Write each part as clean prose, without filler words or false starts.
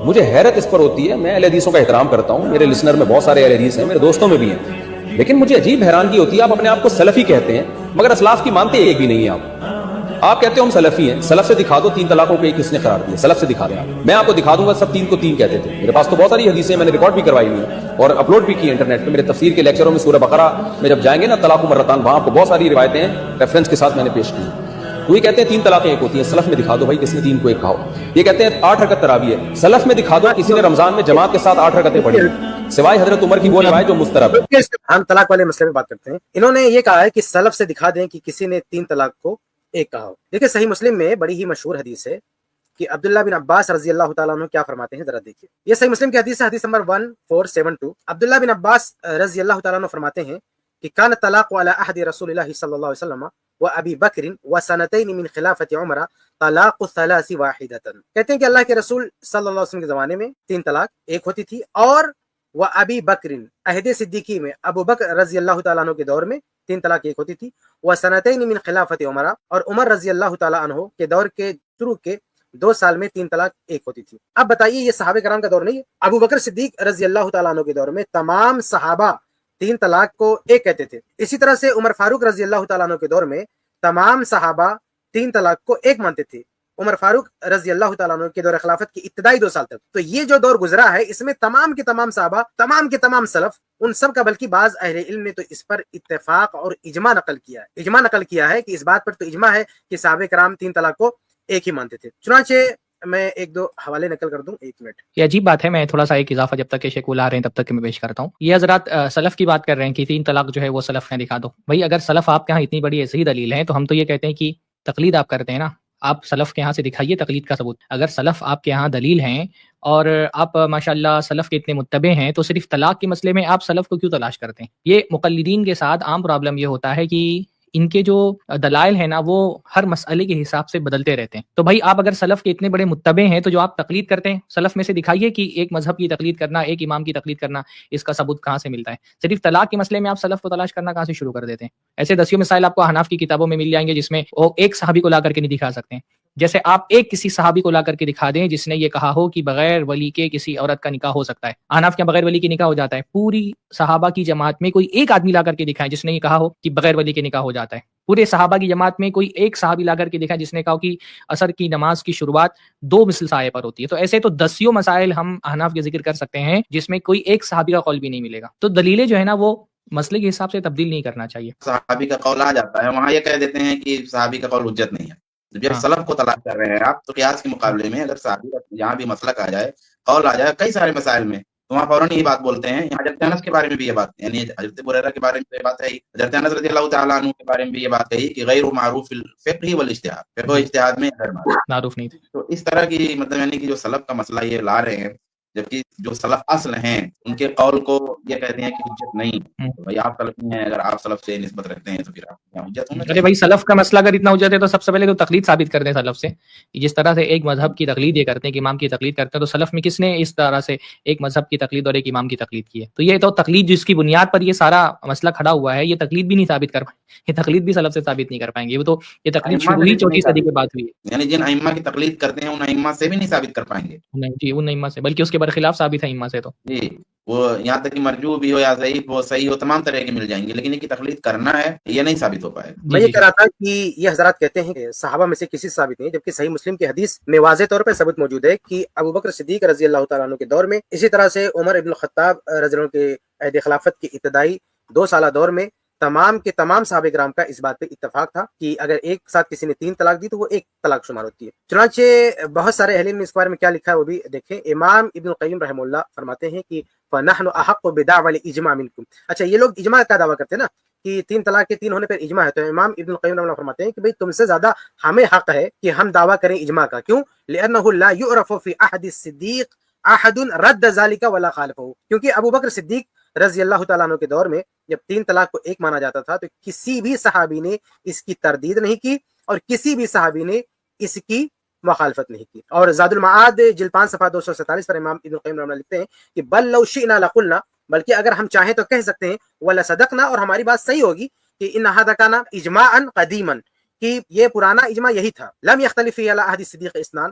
مجھے حیرت اس پر ہوتی ہے، میں اہل حدیثوں کا احترام کرتا ہوں، میرے لسنر میں بہت سارے اہل حدیث ہیں، میرے دوستوں میں بھی ہیں، لیکن مجھے عجیب حیرانگی ہوتی ہے، آپ اپنے آپ کو سلفی کہتے ہیں مگر اسلاف کی مانتے ایک بھی نہیں ہیں آپ کہتے ہو ہم سلفی ہیں، سلف سے دکھا دو تین طلاقوں کو ایک کس نے قرار دیا، سلف سے دکھا دیں آپ، میں آپ کو دکھا دوں گا سب تین کو تین کہتے تھے، میرے پاس تو بہت ساری حدیثیں میں نے ریکارڈ بھی کروائی ہوئی ہیں اور اپلوڈ بھی کی انٹرنیٹ پہ، میرے تفسیر کے لیکچروں میں سورہ بقرہ میں جب جائیں گے نا طلاق مرتان، وہاں آپ کو بہت ساری روایتیں ریفرنس کے ساتھ میں نے پیش کی. وہ یہ کہتے ہیں تین طلاقیں ایک ہوتی ہیں، سلف میں دکھا دو بھائی کس نے تین کو ایک کہا ہو. یہ کہتے ہیں 8 رکعت تراویح ہے، سلف میں دکھا دو کسی نے رمضان میں جماعت کے ساتھ 8 رکعتیں پڑھی ہیں، سوائے حضرت عمر کی وہ روایت جو مسترب ہے. ہم طلاق والے مسئلے میں بات کرتے ہیں. انہوں نے یہ کہا ہے کہ سلف سے دکھا دیں کہ کسی نے تین طلاق کو ایک کہا ہو. دیکھیں صحیح مسلم میں بڑی ہی مشہور حدیث ہے کہ عبداللہ بن عباس رضی اللہ تعالیٰ عنہ کیا فرماتے ہیں، ذرا دیکھیے. یہ صحیح مسلم کی حدیث ہے، حدیث نمبر 1472. عبداللہ بن عباس رضی اللہ تعالیٰ عنہ فرماتے ہیں کہ کان طلاق علی عہد رسول اللہ صلی اللہ علیہ وسلم و ابی بکر و سنتین من خلافت عمر طلاق الثلاث واحدۃ. کہتے ہیں کہ اللہ کے رسول صلی اللہ علیہ وسلم کے زمانے میں تین طلاق ایک ہوتی تھی، اور وہ ابی بکر عہد صدیقی میں ابو بکر رضی اللہ تعالیٰ عنہ کے دور میں تین طلاق ایک ہوتی تھی. وہ سنتین من خلافت عمر، اور عمر رضی اللہ تعالیٰ عنہ کے دور کے شروع کے 2 سال میں تین طلاق ایک ہوتی تھی. اب بتائیے یہ صحابہ کرام کا دور نہیں ہے؟ ابو بکر صدیق رضی اللہ تعالیٰ عنہ کے دور میں تمام صحابہ تین طلاق کو ایک کہتے تھے. اسی طرح سے عمر فاروق رضی اللہ تعالیٰ عنہ کے دور میں تمام صحابہ تین طلاق کو ایک مانتے تھے، عمر فاروق رضی اللہ تعالیٰ عنہ کے دور خلافت کی ابتدائی 2 سال تک. تو یہ جو دور گزرا ہے اس میں تمام کے تمام صحابہ، تمام کے تمام سلف، ان سب کا بلکہ بعض اہل علم نے تو اس پر اتفاق اور اجماع نقل کیا ہے. اجماع نقل کیا ہے کہ اس بات پر تو اجماع ہے کہ صحابہ کرام تین طلاق کو ایک ہی مانتے تھے. چنانچہ میں ایک دو حوالے نقل کر دوں. 1 منٹ. یہ عجیب بات ہے، میں تھوڑا سا ایک اضافہ جب تک کہ شیخ آ رہے ہیں تب تک کہ میں پیش کرتا ہوں. یہ حضرات سلف کی بات کر رہے ہیں کہ تین طلاق جو ہے وہ سلف نے دکھا دو. بھائی اگر سلف آپ کے یہاں اتنی بڑی ایسی دلیل ہے تو ہم تو یہ کہتے ہیں کہ تقلید آپ کرتے ہیں نا، آپ سلف کے یہاں سے دکھائیے تقلید کا ثبوت. اگر سلف آپ کے یہاں دلیل ہیں اور آپ ماشاءاللہ سلف کے اتنے متبع ہیں تو صرف طلاق کے مسئلے میں آپ سلف کو کیوں تلاش کرتے ہیں؟ یہ مقلدین کے ساتھ عام پرابلم یہ ہوتا ہے کہ ان کے جو دلائل ہیں نا وہ ہر مسئلے کے حساب سے بدلتے رہتے ہیں. تو بھائی آپ اگر سلف کے اتنے بڑے متبع ہیں تو جو آپ تقلید کرتے ہیں سلف میں سے دکھائیے کہ ایک مذہب کی تقلید کرنا، ایک امام کی تقلید کرنا، اس کا ثبوت کہاں سے ملتا ہے؟ صرف طلاق کے مسئلے میں آپ سلف کو تلاش کرنا کہاں سے شروع کر دیتے ہیں؟ ایسے دسیوں مسائل آپ کو حناف کی کتابوں میں مل جائیں گے جس میں وہ ایک صحابی کو لا کر کے نہیں دکھا سکتے ہیں. جیسے آپ ایک کسی صحابی کو لا کر کے دکھا دیں جس نے یہ کہا ہو کہ بغیر ولی کے کسی عورت کا نکاح ہو سکتا ہے. حناف کے بغیر ولی کے نکاح ہو جاتا ہے. پوری صحابہ کی جماعت میں کوئی ایک آدمی لا کر کے دکھائے جس نے یہ کہا ہو کہ بغیر ولی کے نکاح ہو جاتا ہے. پورے صحابہ کی جماعت میں کوئی ایک صحابی لا کر کے دکھائے جس نے کہا کہ عصر کی نماز کی شروعات 2 مثل سائے پر ہوتی ہے. تو ایسے تو دسیوں مسائل ہم احناف کے ذکر کر سکتے ہیں جس میں کوئی ایک صحابی کا قول بھی نہیں ملے گا. تو دلیلیں جو ہے نا وہ مسئلے کے حساب سے تبدیل نہیں کرنا چاہیے. صحابی کا قول آ جاتا ہے، وہاں یہ کہہ دیتے ہیں کہ صحابی کا قول حجت نہیں ہے. جب سلف کو تلاش کر رہے ہیں آپ تو قیاس کے مقابلے میں اگر صحابی کا جہاں بھی مسلک آ جائے، قول آ جائے کئی سارے مسائل میں، تو وہاں فوراً یہ بات بولتے ہیں. یہاں حضرت انس کے بارے میں بھی یہ بات، یعنی حضرت ہریرہ کے بارے میں یہ بات ہے، حضرت انس رضی اللہ تعالیٰ عنہ کے بارے میں بھی یہ بات کہی کہ غیر معروف الفقہ والاجتہاد، فقہ و اجتہاد میں غیر معروف نہیں تھے. تو اس طرح کی مطلب یعنی کہ جو سلف کا مسئلہ یہ لا رہے ہیں، جبکہ جو سلف اصل ہیں ان کے قول کو یہ کہتے ہیں کہ حجت نہیں. تو بھائی آپ سلفی ہیں، اگر آپ سلف سے نسبت رکھتے ہیں تو پھر آپ حجت ہونا. ارے بھائی سلف کا مسئلہ اگر اتنا حجت ہے تو سب سے پہلے تو تقلید ثابت کر دیں سلف سے. جس طرح سے ایک مذہب کی تقلید یہ کرتے ہیں کہ امام کی تقلید کرتے ہیں، تو سلف میں کس نے اس طرح سے ایک مذہب کی تقلید اور ایک امام کی تقلید کی ہے؟ تو یہ تو تقلید جس کی بنیاد پر یہ سارا مسئلہ کھڑا ہوا ہے، یہ تقلید بھی نہیں ثابت کر پائیں، یہ تقلید بھی سلف سے ثابت نہیں کر پائیں گے. وہ تو یہ تقلید شروع ہی 4 صدی کے بعد ہوئی ہے. یعنی جن ائمہ کی تقلید کرتے ہیں ان ائمہ سے بھی نہیں ثابت کر پائیں گے. نہیں جی، ان ائمہ سے بلکہ اس کے برخلاف ثابت ہے ائمہ سے. تو جی وہ یہاں تک کہ مرجو بھی ہو یا ضعیف ہو، صحیح ہو، تمام طرح کے مل جائیں گے، لیکن ان کی تقلید کرنا ہے یہ نہیں ثابت ہو پائے. میں یہ کہہ رہا تھا کہ یہ حضرات کہتے ہیں کہ صحابہ میں سے کسی سے ثابت نہیں، جبکہ صحیح مسلم کی حدیث میں واضح طور پر ثبوت موجود ہے کہ ابو بکر صدیق رضی اللہ تعالیٰ عنہ کے دور میں، اسی طرح سے عمر ابن الخطاب رضی اللہ عنہ کے عہد خلافت کی ابتدائی 2 سالہ دور میں تمام کے تمام صحابہ کرام کا اس بات پہ اتفاق تھا کہ اگر ایک ساتھ کسی نے 3 طلاق دی تو وہ ایک طلاق شمار ہوتی ہے. چنانچہ بہت سارے اہل علم نے اس بارے میں کیا لکھا ہے وہ بھی دیکھیں. امام ابن القیم رحمہ اللہ فرماتے ہیں کہ فَنَحْنُ أَحَقُّ بِدَعْوَى الْإِجْمَاعِ مِنْكُمْ. اچھا یہ لوگ اجماع کا دعویٰ کرتے ہیں نا کہ 3 طلاق کے 3 ہونے پر اجماع ہے، تو امام ابن القیم رحمہ اللہ فرماتے ہیں کہ بھئی تم سے زیادہ ہمیں حق ہے کہ ہم دعویٰ کریں اجماع کا. کیوں؟ لِأَنَّهُ لَا يُعْرَفُ فِي أَحَدِ الصِّدِّيقِ أَحَدٌ رَدَّ ذَلِكَ وَلَا خَالَفَهُ. کیونکہ ابو بکر صدیق رضی اللہ تعالیٰ عنہ کے دور میں جب 3 طلاق کو ایک مانا جاتا تھا تو کسی بھی صحابی نے اس کی تردید نہیں کی اور کسی بھی صحابی نے اس کی مخالفت نہیں کی. اور زاد المعاد جلد 5 صفحہ 247 پر امام ابن القیم رحمہ اللہ لکھتے ہیں کہ بل لو شئنا لقلنا، بلکہ اگر ہم چاہیں تو کہہ سکتے ہیں ولصدقنا، اور ہماری بات صحیح ہوگی کہ ان ھذا کان اجماعا قدیما، کہ یہ پرانا اجماع یہی تھا. لم یختلف فی علی عہد الصدیق اثنان،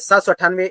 798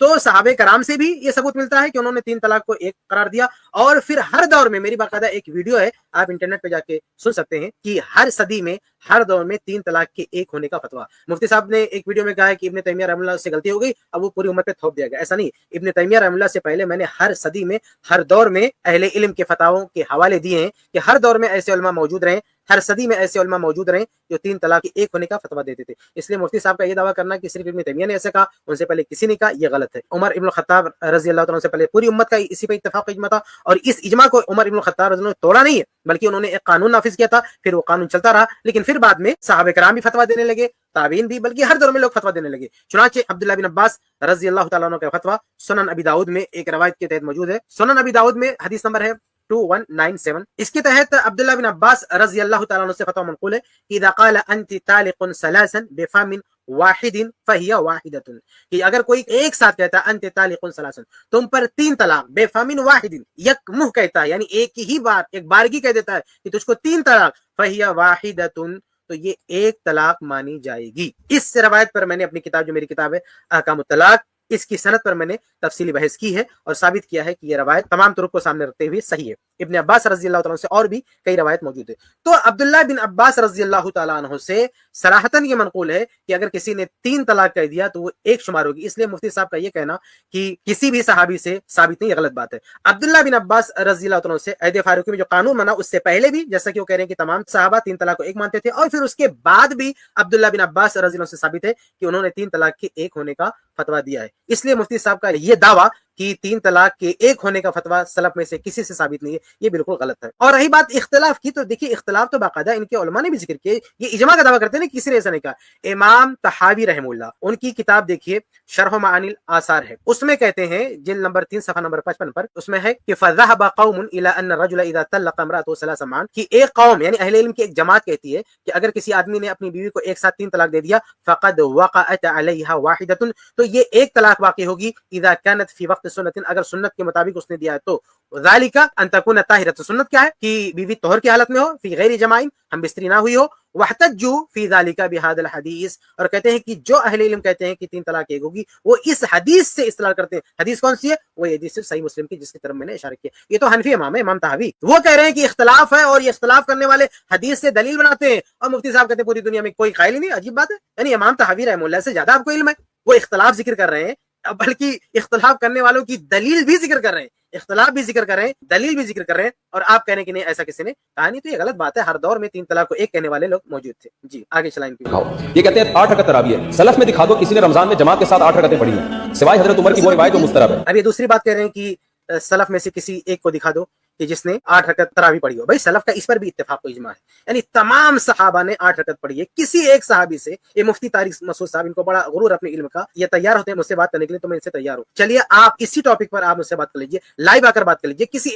تو صحابہ کرام سے بھی یہ ثبوت ملتا ہے کہ انہوں نے 3 طلاق کو ایک قرار دیا، اور پھر ہر دور میں، میری باقاعدہ ایک ویڈیو ہے، آپ انٹرنیٹ پہ جا کے سن سکتے ہیں کہ ہر صدی میں، ہر دور میں 3 طلاق کے ایک ہونے کا فتویٰ۔ مفتی صاحب نے ایک ویڈیو میں کہا ہے کہ ابن تیمیہ رحمہ اللہ سے غلطی ہو گئی، اب وہ پوری امت پہ تھوپ دیا گیا، ایسا نہیں۔ ابن تیمیہ رحمہ اللہ سے پہلے میں نے ہر صدی میں، ہر دور میں اہل علم کے فتاووں کے حوالے دیے ہیں کہ ہر دور میں ایسے علماء موجود رہے، ہر صدی میں ایسے علماء موجود رہے جو 3 طلاق کے ایک ہونے کا فتویٰ دیتے تھے۔ اس لیے مفتی صاحب کا یہ دعویٰ کرنا کہ صرف ابن تیمیہ نے ایسا کہا، ان سے پہلے کسی نے کہا، یہ غلط ہے۔ عمر ابن الخطاب رضی اللہ عنہ سے پہلے پوری امت کا اسی پہ اتفاق اجماع تھا، اور اس اجماع کو عمر ابن الخطاب رضی اللہ عنہ نے توڑا نہیں ہے، بلکہ انہوں نے ایک قانون نافذ کیا تھا، پھر وہ قانون چلتا رہا، لیکن پھر بعد میں صحابہ کرام بھی فتویٰ دینے لگے، تابعین بھی، بلکہ ہر دور میں لوگ فتویٰ دینے لگے۔ چنانچہ عبداللہ بن عباس رضی اللہ تعالیٰ عنہ کا فتویٰ سنن ابی داؤد میں ایک روایت کے تحت موجود ہے۔ سنن ابی داؤد میں حدیث نمبر ہے 2197، اس کے تحت عبداللہ بن عباس رضی اللہ تعالیٰ عنہ سے فتویٰ منقول ہے کہ اذا قال انت طالق ثلاثا بفم واحد فهي واحدۃ، کہ اگر کوئی ایک ساتھ کہتا ہے انت طالق ثلاثا، تم پر 3 طلاق، بفم واحد، یک منہ کہتا ہے، یعنی ایک ہی بار، ایک بارگی کہہ دیتا ہے کہ تجھ کو 3 طلاق، فهي واحدۃ، تو یہ ایک طلاق مانی جائے گی۔ اس روایت پر میں نے اپنی کتاب، جو میری کتاب ہے احکام الطلاق، اس کی سند پر میں نے تفصیلی بحث کی ہے اور ثابت کیا ہے کہ یہ روایت تمام طرق کو سامنے رکھتے ہوئے صحیح ہے۔ ابن عباس رضی اللہ تعالیٰ عنہ سے اور بھی کئی روایت موجود ہے۔ تو عبداللہ بن عباس رضی اللہ تعالیٰ عنہ سے صراحتاً یہ منقول ہے کہ اگر کسی نے 3 طلاق کہہ دیا تو وہ ایک شمار ہوگی۔ اس لیے مفتی صاحب کا یہ کہنا کہ کسی بھی صحابی سے ثابت نہیں، یہ غلط بات ہے۔ عبداللہ بن عباس رضی اللہ تعالیٰ عنہ سے عہد فاروقی میں جو قانون بنا، اس سے پہلے بھی، جیسا کہ وہ کہہ رہے ہیں کہ تمام صحابہ 3 طلاق کو ایک مانتے تھے، اور پھر اس کے بعد بھی عبداللہ بن عباس رضی اللہ عنہ سے ثابت ہے کہ انہوں نے 3 طلاق کے ایک ہونے کا فتویٰ دیا ہے۔ اس لیے مفتی صاحب کا یہ دعویٰ کہ 3 طلاق کے ایک ہونے کا فتویٰ سلف میں سے کسی سے ثابت نہیں ہے، یہ بالکل غلط ہے۔ اور رہی بات اختلاف کی، تو دیکھیے اختلاف تو باقاعدہ ان کے علماء نے بھی ذکر کیے، یہ اجماع کا دعویٰ کرتے ہیں، کسی نے ایسا نہیں کہا۔ امام طحاوی رحمہ اللہ، ان کی کتاب دیکھیے شرح معانی الاثار ہے، اس میں کہتے ہیں جلد نمبر 3 صفحہ نمبر 55 پر، اس میں ہے کہ فذهب قوم الى ان الرجل اذا طلق امراته 3 معا، کہ ایک قوم یعنی اہل علم کی ایک جماعت کہتی ہے کہ اگر کسی آدمی نے اپنی بیوی کو ایک ساتھ 3 طلاق دے دیا، فقد وقعت عليها واحدة، تو یہ ایک طلاق واقع ہوگی، اذا كانت في وقت سنة، اگر سنت کے مطابق اس نے دیا ہے تو ذالک ان تکون طاہرۃ، سنت کیا ہے کہ بیوی طہر کی حالت میں ہو، فی غیر جماع، ہم بستری نہ ہوئی ہو، واحتجوا فی ذالک بهذا الحدیث، اور کہتے ہیں کہ جو اہل علم کہتے ہیں کہ 3 طلاق ایک ہوگی، وہ اس حدیث سے استدلال کرتے ہیں۔ حدیث کون سی ہے؟ وہ حدیث صحیح مسلم کی، جس کی طرف میں نے اشارہ کیا۔ یہ تو حنفی امام ہے، امام طحاوی، وہ کہہ رہے ہیں کہ اختلاف ہے، اور یہ اختلاف کرنے والے حدیث سے دلیل بناتے ہیں، اور مفتی صاحب کہتے ہیں پوری دنیا میں کوئی قائل ہی نہیں۔ عجیب بات ہے، یعنی امام طحاوی رحمہ اللہ سے زیادہ آپ کو علم ہے، وہ اختلاف ذکر کر رہے ہیں، بلکہ اختلاف کرنے والوں کی دلیل بھی ذکر کر رہے ہیں، اختلاف بھی ذکر کر رہے ہیں، دلیل بھی ذکر کر رہے ہیں، اور آپ کہنے کہ نہیں ایسا کسی نے کہا نہیں، تو یہ غلط بات ہے۔ ہر دور میں 3 طلاق کو ایک کہنے والے لوگ موجود تھے۔ جی آگے چلائیں۔ یہ کہتے ہیں 8 رکعت تراویح ہے، سلف میں دکھا دو کسی نے رمضان میں جماعت کے ساتھ 8 رکعتیں پڑھی ہیں، سوائے حضرت عمر کی وہ روایت جو مسترب ہے۔ اب یہ دوسری بات کہہ رہے ہیں کہ سلف میں سے کسی ایک کو دکھا دو کہ جس نے 8 رکعت تراویح پڑھی ہو۔ بھائی سلف کا اس پر بھی اتفاق و اجماع ہے، یعنی تمام صحابہ نے 8 رکعت پڑھی ہے۔ کسی ایک صحابی سے، یہ مفتی طارق مسعود صاحب، ان کو بڑا غرور اپنے علم کا، یہ تیار ہوتے ہیں مجھ سے بات کرنے کے لیے، تو میں ان سے تیار ہوں، چلیے آپ اسی ٹاپک پر آپ مجھ سے بات کر لیجیے، لائیو آ کر بات کر لیجیے، کسی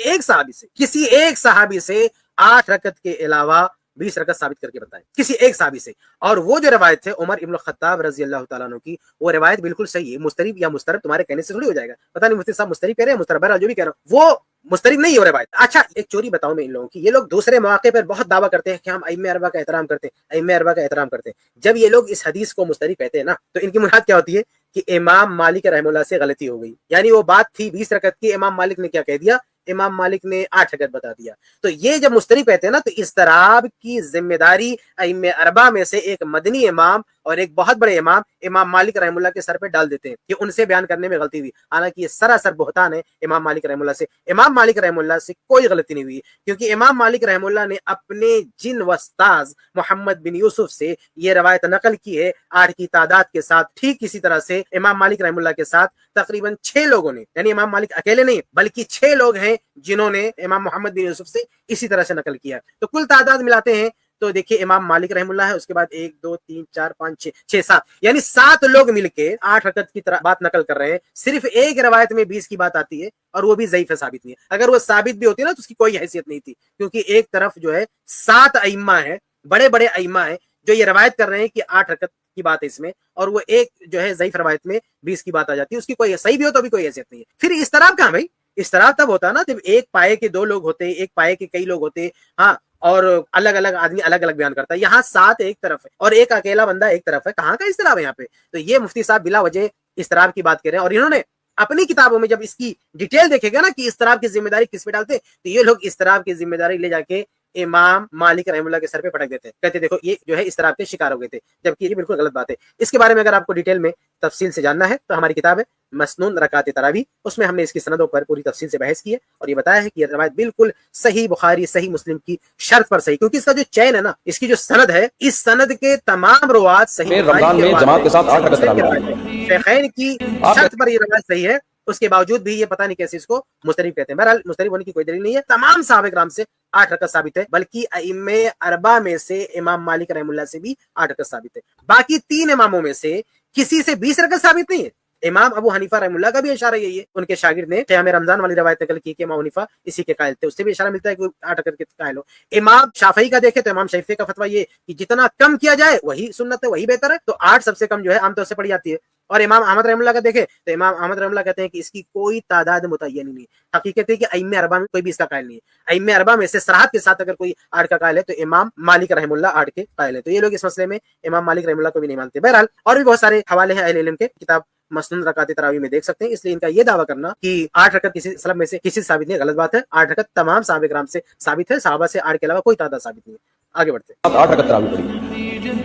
ایک صحابی سے 8 رکعت کے علاوہ 20 رکعت ثابت کر کے بتائیں، کسی ایک صحابی سے۔ اور وہ جو روایت ہے عمر ابن الخطاب رضی اللہ تعالیٰ عنہ کی، وہ روایت بالکل صحیح ہے۔ مسترب یا مسترب تمہارے کہنے سے تھوڑی ہو جائے گا، پتہ نہیں مفتی صاحب مسترب کہہ رہے ہیں، مسترب جو بھی کہہ رہا ہوں، وہ مسترب نہیں ہو روایت۔ اچھا ایک چوری بتاؤں میں ان لوگوں کی، یہ لوگ دوسرے مواقع پر بہت دعویٰ کرتے ہیں کہ ہم ائمہ اربعہ کا احترام کرتے ہیں، ائمہ اربعہ کا احترام کرتے ہیں۔ جب یہ لوگ اس حدیث کو مسترب کہتے ہیں نا، تو ان کی مراد کیا ہوتی ہے کہ امام مالک رحمہ اللہ سے غلطی ہو گئی، یعنی وہ بات تھی 20 رکعت کی، امام مالک نے کیا کہہ دیا، امام مالک نے 8 رکعت بتا دیا۔ تو یہ جب مسترب کہتے ہیں نا، تو اضطراب کی ذمہ داری ائمہ اربعہ میں سے ایک مدنی امام اور ایک بہت بڑے امام مالک رحمہ اللہ کے سر پہ ڈال دیتے ہیں کہ ان سے بیان کرنے میں غلطی ہوئی، حالانکہ یہ سراسر بہتان ہے امام مالک رحمہ اللہ سے۔ امام مالک رحمہ اللہ سے کوئی غلطی نہیں ہوئی، کیونکہ امام مالک رحمہ اللہ نے اپنے جن وستاذ محمد بن یوسف سے یہ روایت نقل کی ہے 8 کی تعداد کے ساتھ، ٹھیک اسی طرح سے امام مالک رحمہ اللہ کے ساتھ تقریباً 6 لوگوں نے، یعنی امام مالک اکیلے نہیں بلکہ 6 لوگ ہیں جنہوں نے امام محمد بن یوسف سے اسی طرح سے نقل کیا۔ تو کل تعداد ملاتے ہیں تو دیکھیے امام مالک رحمہ اللہ ہے، اس کے بعد 1 2 3 4 5 6 7، یعنی 7 لوگ مل کے 8 رکعت کی طرح بات نقل کر رہے ہیں۔ صرف ایک روایت میں 20 کی بات آتی ہے، اور وہ بھی ضعیف ہے، ثابت نہیں ہے۔ اگر وہ ثابت بھی ہوتی نا تو اس کی کوئی حیثیت نہیں تھی، کیونکہ ایک طرف جو ہے 7 ائمہ ہیں، بڑے بڑے ائمہ ہیں جو یہ روایت کر رہے ہیں کہ 8 رکعت کی بات ہے اس میں، اور وہ ایک جو ہے ضعیف روایت میں 20 کی بات آ جاتی ہے، اس کی کوئی صحیح بھی ہو تو بھی کوئی حیثیت نہیں ہے۔ پھر اضطراب کہاں بھائی؟ اضطراب تب ہوتا ہے نا جب ایک پائے کے 2 لوگ ہوتے، ایک پائے کے کئی لوگ ہوتے، ہاں، اور الگ الگ آدمی الگ الگ بیان کرتا ہے۔ یہاں 7 ایک طرف ہے اور ایک اکیلا بندہ ایک طرف ہے، کہاں کا اضطراب ہے یہاں پہ؟ تو یہ مفتی صاحب بلا وجہ اضطراب کی بات کر رہے ہیں، اور انہوں نے اپنی کتابوں میں جب اس کی ڈیٹیل دیکھے گا نا کہ اضطراب کی ذمہ داری کس پہ ڈالتے، تو یہ لوگ اضطراب کی ذمہ داری لے جا کے امام مالک رحمہ اللہ کے سر پہ پٹک دیتے ہیں، کہتے دیکھو یہ جو ہے اضطراب کے شکار ہو گئے تھے، جبکہ یہ بالکل غلط بات ہے۔ اس کے بارے میں اگر آپ کو ڈیٹیل میں تفصیل سے جاننا ہے تو ہماری کتاب ہے مسنون رکعات تراویح، اس میں ہم نے اس کی سندوں پر پوری تفصیل سے بحث کی ہے اور یہ بتایا ہے کہ یہ روایت بالکل صحیح بخاری صحیح مسلم کی شرط پر صحیح، کیونکہ اس کا جو چین ہے نا، اس کی جو سند ہے، اس سند کے تمام روات صحیح رمضان میں جماعت کے ساتھ 8 رکعت تراویح، شیخین کی شرط پر یہ روایت صحیح ہے، اس کے باوجود بھی یہ پتہ نہیں کیسے اس کو مستریب کہتے ہیں۔ بہرحال مستریب ہونے کی کوئی دلیل نہیں ہے، تمام صحابہ کرام سے 8 رکعت ثابت ہے، بلکہ ائمہ اربعہ میں سے امام مالک رحمہ اللہ سے بھی 8 رکعت ثابت ہے، باقی 3 اماموں میں سے کسی سے 20 رکعت ثابت نہیں ہے۔ امام ابو حنیفہ رحمہ اللہ کا بھی اشارہ یہی ہے، ان کے شاگرد نے قیام رمضان والی روایت نقل کی کہ امام حنیفہ اسی کے قائل تھے، اس سے بھی اشارہ ملتا ہے کہ 8 رکعت کے قائل ہو۔ امام شافعی کا دیکھے تو امام شافعی کا فتویٰ یہ کہ جتنا کم کیا جائے وہی سنت ہے، وہی بہتر ہے، تو 8 سب سے کم جو ہے عام طور سے پڑھی جاتی ہے۔ اور امام احمد رحمہ اللہ کا دیکھے تو امام احمد رحمہ اللہ کہتے ہیں کہ اس کی کوئی تعداد متعین نہیں ہے، حقیقت ہے کہ ائمہ اربعہ میں کوئی بھی اس کا قائل نہیں ہے، ائمہ اربعہ میں سے صراحت کے ساتھ اگر کوئی 8 کا قائل ہے تو امام مالک رحمہ اللہ 8 کے قائل ہے، تو یہ لوگ اس مسئلے میں امام مالک رحمہ اللہ کو بھی نہیں مانتے۔ بہرحال اور بھی بہت سارے حوالے ہیں اہل علم کے، کتاب مسنون رکعات تراویح میں دیکھ سکتے ہیں، اس لیے ان کا یہ دعویٰ کرنا کہ 8 رکعت کسی سلف میں سے کسی سے ثابت نہیں، غلط بات ہے۔ 8 رکعت تمام صحابہ کرام سے ثابت ہے، صحابہ سے 8 کے علاوہ کوئی تعداد ثابت نہیں ہے۔ آگے بڑھتے ہیں۔ 8 رکعت تراویح پڑھی،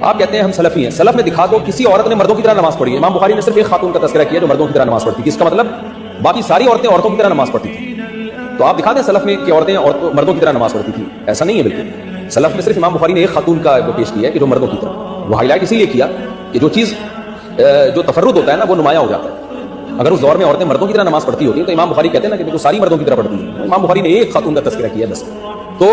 آپ کہتے ہیں ہم سلفی ہیں، سلف میں دکھا دو کسی عورت نے مردوں کی طرح نماز پڑھی ہے۔ امام بخاری نے صرف ایک خاتون کا تذکرہ کیا جو مردوں کی طرح نماز پڑھتی تھی، اس کا مطلب باقی ساری عورتیں عورتوں کی طرح نماز پڑھتی تھی، تو آپ دکھا دیں سلف میں کہ عورتیں مردوں کی طرح نماز پڑھتی تھی، ایسا نہیں ہے بالکل۔ سلف میں صرف امام بخاری نے ایک خاتون کا وہ پیش کیا ہے کہ جو مردوں کی طرح، وہ ہائی لائٹ اسی لیے کیا کہ جو چیز جو تفرد ہوتا ہے نا وہ نمایاں ہو جاتا ہے۔ اگر اس دور میں عورتیں مردوں کی طرح نماز پڑھتی ہوتی ہیں تو امام بخاری کہتے ہیں نا کہ وہ ساری مردوں کی طرح پڑھتی ہیں، امام بخاری نے ایک خاتون کا تذکرہ کیا بس۔ تو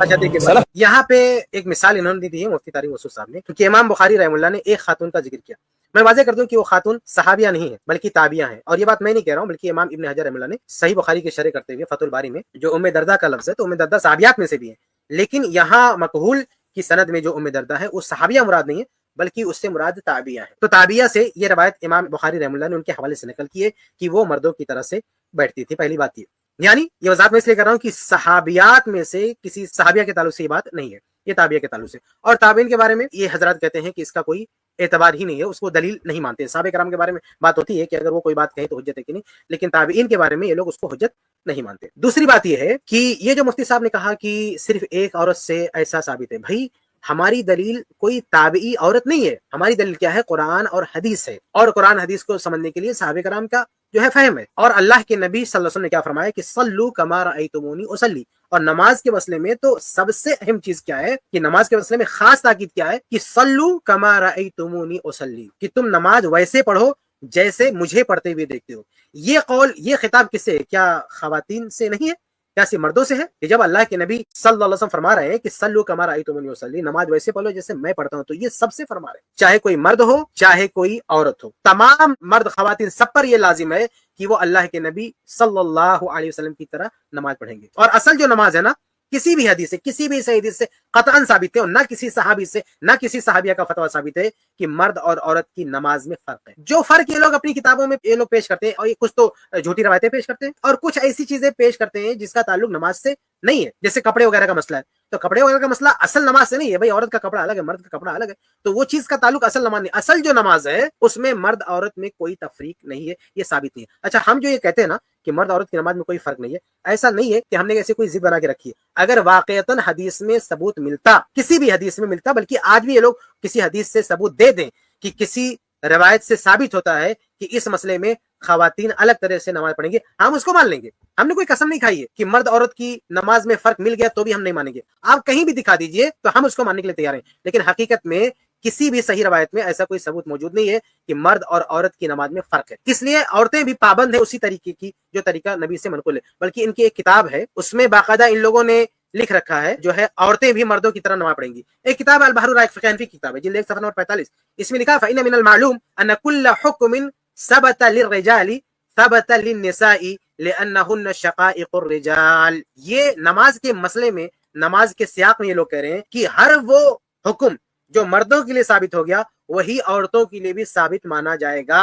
اچھا دیکھیے یہاں پہ ایک مثال انہوں نے دی ہے مفتی طارق مسعود صاحب نے، کیونکہ امام بخاری رحمہ اللہ نے ایک خاتون کا ذکر کیا، میں واضح کر دوں کہ وہ خاتون صحابیہ نہیں ہے بلکہ تابعیہ ہیں، اور یہ بات میں نہیں کہہ رہا ہوں بلکہ امام ابن حجر رحمہ اللہ نے صحیح بخاری کی شرح کرتے ہوئے فتح الباری میں جو ام دردہ کا لفظ ہے تو ام دردہ صحابیات میں سے بھی ہے، لیکن یہاں مقبول کی سند میں جو ام دردہ ہے وہ صحابیہ مراد نہیں ہے بلکہ اس سے مراد تابعیہ ہے، تو تابعیہ سے یہ روایت امام بخاری رحمہ اللہ نے ان کے حوالے سے نقل کی ہے کہ وہ مردوں کی طرح سے بیٹھتی تھی۔ پہلی بات یہ، یعنی یہ وضاحت میں اس لیے کر رہا ہوں کہ صحابیات میں سے کسی صحابیہ کے تعلق سے یہ بات نہیں ہے، یہ تابعیہ کے تعلق سے۔ اور تابعین کے بارے میں یہ حضرات کہتے ہیں کہ اس کا کوئی اعتبار ہی نہیں ہے، اس کو دلیل نہیں مانتے۔ صحابہ کرام کے بارے میں بات ہوتی ہے کہ اگر وہ کوئی بات کہیں تو حجت ہے کہ نہیں، لیکن تابعین کے بارے میں یہ لوگ اس کو حجت نہیں مانتے۔ دوسری بات یہ ہے کہ یہ جو مفتی صاحب نے کہا کہ صرف ایک عورت سے ایسا ثابت ہے، بھائی ہماری دلیل کوئی تابعی عورت نہیں ہے، ہماری دلیل کیا ہے؟ قرآن اور حدیث ہے، اور قرآن حدیث کو سمجھنے کے لیے صحابہ کرام کا جو ہے فہم ہے، اور اللہ کے نبی صلی اللہ علیہ وسلم نے کیا فرمایا کہ صلو کما رأیتمونی اصلی، اور نماز کے مسئلے میں تو سب سے اہم چیز کیا ہے کہ نماز کے مسئلے میں خاص تاکید کیا ہے کہ صلو کما رأیتمونی اصلی، کہ تم نماز ویسے پڑھو جیسے مجھے پڑھتے ہوئے دیکھتے ہو۔ یہ قول، یہ خطاب کس سے ہے؟ کیا خواتین سے نہیں ہے؟ کیا صرف مردوں سے ہے؟ کہ جب اللہ کے نبی صلی اللہ علیہ وسلم فرما رہے ہیں کہ صلو کما رأیتمونی اصلی، نماز ویسے پڑھو جیسے میں پڑھتا ہوں، تو یہ سب سے فرما رہے ہیں، چاہے کوئی مرد ہو چاہے کوئی عورت ہو، تمام مرد خواتین سب پر یہ لازم ہے کہ وہ اللہ کے نبی صلی اللہ علیہ وسلم کی طرح نماز پڑھیں گے۔ اور اصل جو نماز ہے نا، کسی بھی حدیث سے، کسی بھی صحیح حدیث سے قطعاً ثابت ہے، اور نہ کسی صحابی سے، نہ کسی صحابیہ کا فتویٰ ثابت ہے کہ مرد اور عورت کی نماز میں فرق ہے۔ جو فرق یہ لوگ اپنی کتابوں میں یہ لوگ پیش کرتے ہیں، اور یہ کچھ تو جھوٹی روایتیں پیش کرتے ہیں اور کچھ ایسی چیزیں پیش کرتے ہیں جس کا تعلق نماز سے نہیں ہے، جیسے کپڑے وغیرہ کا مسئلہ ہے، تو کپڑے وغیرہ کا مسئلہ اصل نماز سے نہیں ہے، بھائی عورت کا کپڑا الگ ہے، مرد کا کپڑا الگ ہے، تو وہ چیز کا تعلق اصل نماز نہیں، اصل جو نماز ہے اس میں مرد عورت میں کوئی تفریق نہیں ہے، یہ ثابت نہیں ہے۔ اچھا ہم جو یہ کہتے ہیں نا کہ مرد عورت کی نماز میں کوئی فرق نہیں ہے، ایسا نہیں ہے کہ ہم نے ایسے کوئی ضد بنا کے رکھی ہے، اگر واقعتاً حدیث میں ثبوت ملتا، کسی بھی حدیث میں ملتا، بلکہ آج بھی یہ لوگ کسی حدیث سے ثبوت دے دیں کہ کسی روایت سے ثابت ہوتا ہے کہ اس مسئلے میں خواتین الگ طرح سے نماز پڑھیں گے، ہم اس کو مان لیں گے، ہم نے کوئی قسم نہیں کھائی ہے کہ مرد عورت کی نماز میں فرق مل گیا تو بھی ہم نہیں مانیں گے، آپ کہیں بھی دکھا دیجئے تو ہم اس کو ماننے کے لیے تیار ہیں، لیکن حقیقت میں کسی بھی صحیح روایت میں ایسا کوئی ثبوت موجود نہیں ہے کہ مرد اور عورت کی نماز میں فرق ہے، اس لیے عورتیں بھی پابند ہیں اسی طریقے کی جو طریقہ نبی سے منقول ہے، بلکہ ان کی ایک کتاب ہے اس میں باقاعدہ ان لوگوں نے لکھ رکھا ہے جو ہے عورتیں بھی مردوں کی طرح نماز پڑھیں گی۔ ایک کتاب البحر الرائق فقہ حنفی کی کتاب ہے، جلد 1 صفحہ نمبر 45، اس میں لکھا ہے فإن من المعلوم ان كل حكم ثبت للرجال ثبت للنساء لأنهن شقائق الرجال، یہ نماز کے مسئلے میں، نماز کے سیاق میں یہ لوگ کہہ رہے ہیں کہ ہر وہ حکم جو مردوں کے لیے ثابت ہو گیا وہی عورتوں کے لیے بھی ثابت مانا جائے گا،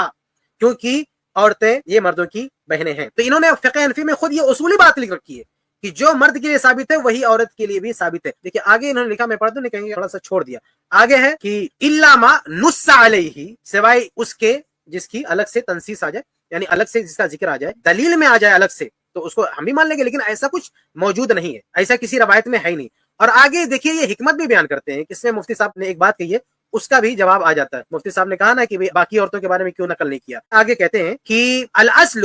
کیونکہ عورتیں یہ مردوں کی بہنیں ہیں۔ تو انہوں نے فقہ حنفی میں خود یہ اصولی بات لکھ رکھی ہے کہ جو مرد کے لیے ثابت ہے وہی عورت کے لیے بھی ثابت ہے۔ دیکھیے آگے انہوں نے لکھا، میں پڑھ دوں نہیں کہیں گے تھوڑا سا چھوڑ دیا، آگے ہے کہ الا ما نص علیہ، سوائے اس کے جس کی الگ سے تنصیص آ جائے، یعنی الگ سے جس کا ذکر آ جائے، دلیل میں آ جائے الگ سے، تو اس کو ہم بھی مان لیں گے، لیکن ایسا کچھ موجود نہیں ہے، ایسا کسی روایت میں ہے ہی نہیں۔ اور آگے دیکھیے یہ حکمت بھی بیان کرتے ہیں، کس میں مفتی صاحب نے ایک بات کہی ہے، اس کا بھی جواب آ جاتا ہے۔ مفتی صاحب نے کہا نا کہ باقی عورتوں کے بارے میں کیوں نقل نہیں کیا، آگے کہتے ہیں کہ الاصل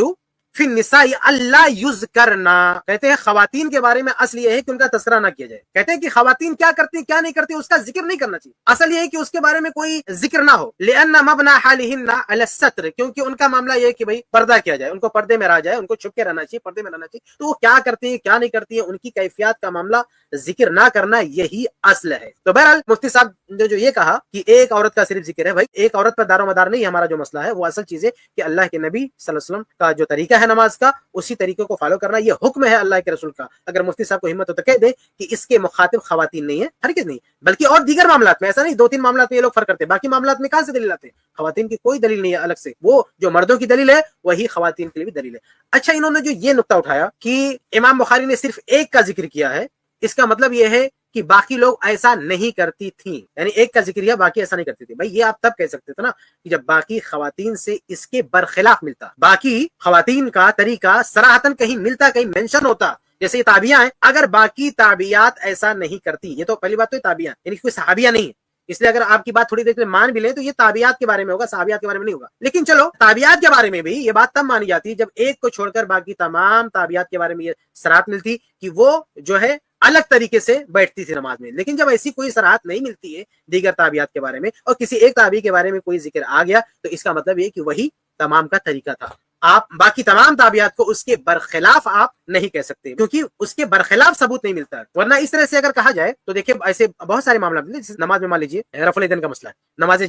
فی النساء اللہ یذکرنا، کہتے ہیں خواتین کے بارے میں اصل یہ ہے کہ ان کا تذکرہ نہ کیا جائے، کہتے ہیں کہ خواتین کیا کرتی ہیں کیا نہیں کرتی اس کا ذکر نہیں کرنا چاہیے، اصل یہ ہے کہ اس کے بارے میں کوئی ذکر نہ ہو، لأن مبنى حالہن علی الستر، کیونکہ ان کا معاملہ یہ ہے کہ بھئی پردہ کیا جائے، ان کو پردے میں رہا جائے، ان کو چھپ کے رہنا چاہیے، پردے میں رہنا چاہیے، تو وہ کیا کرتی ہیں کیا نہیں کرتی ہیں ان کی کیفیات کا معاملہ ذکر نہ کرنا یہی اصل ہے۔ تو بہرحال مفتی صاحب نے جو یہ کہا کہ ایک عورت کا صرف ذکر ہے، بھائی ایک عورت پر دار و مدار نہیں ہمارا جو مسئلہ ہے، وہ اصل چیز ہے کہ اللہ کے نبی صلی اللہ علیہ وسلم کا جو طریقہ ہے نماز کا، اسی طریقے کو فالو کرنا، یہ حکم ہے اللہ کے رسول کا۔ اگر مفتی صاحب کو ہمت ہو تو کہہ دیں کہ اس کے مخاطب خواتین نہیں ہیں، ہرگز نہیں، بلکہ اور دیگر معاملات میں، ایسا نہیں 2-3 معاملات میں یہ لوگ فرق کرتے ہیں، باقی معاملات میں کہاں سے دلیل آتے ہیں؟ خواتین کی کوئی دلیل نہیں ہے الگ سے، وہ جو مردوں کی دلیل ہے وہی خواتین کے لیے بھی دلیل ہے۔ اچھا، انہوں نے جو یہ نقطہ اٹھایا کہ امام بخاری نے صرف ایک کا ذکر کیا ہے، اس کا مطلب یہ ہے کہ باقی لوگ ایسا نہیں کرتی تھیں، یعنی ایک کا ذکر کیا باقی ایسا نہیں کرتی تھی۔ بھائی یہ آپ تب کہہ سکتے تھے نا کہ جب باقی خواتین سے اس کے برخلاف ملتا، باقی خواتین کا طریقہ صراحتاً کہیں ملتا، کہیں مینشن ہوتا، جیسے یہ تابعیاں ہیں، اگر باقی تابعیات ایسا نہیں کرتی، یہ تو پہلی بات تو یہ تابعیاں یعنی کوئی صحابیہ نہیں ہے، اس لیے اگر آپ کی بات تھوڑی دیر کے لیے مان بھی لیں تو یہ تابعیات کے بارے میں ہوگا، صحابیات کے بارے میں نہیں ہوگا۔ لیکن چلو تابعیات کے بارے میں بھی یہ بات تب مانی جاتی جب ایک کو چھوڑ کر باقی تمام تابعیات کے بارے میں یہ صراحت ملتی کہ وہ جو ہے الگ طریقے سے بیٹھتی تھی نماز میں۔ لیکن جب ایسی کوئی صراحت نہیں ملتی ہے دیگر تابعیات کے بارے میں، اور کسی ایک تابعی کے بارے میں کوئی ذکر آ گیا، تو اس کا مطلب یہ کہ وہی تمام کا طریقہ تھا۔ آپ باقی تمام تابعیات کو اس کے برخلاف آپ نہیں کہہ سکتے، کیونکہ اس کے برخلاف ثبوت نہیں ملتا ہے۔ ورنہ اس طرح سے اگر کہا جائے تو دیکھیں ایسے بہت سارے معاملات ہیں، جیسے نماز میں مان لیجیے رفع الیدین کا مسئلہ ہے، نماز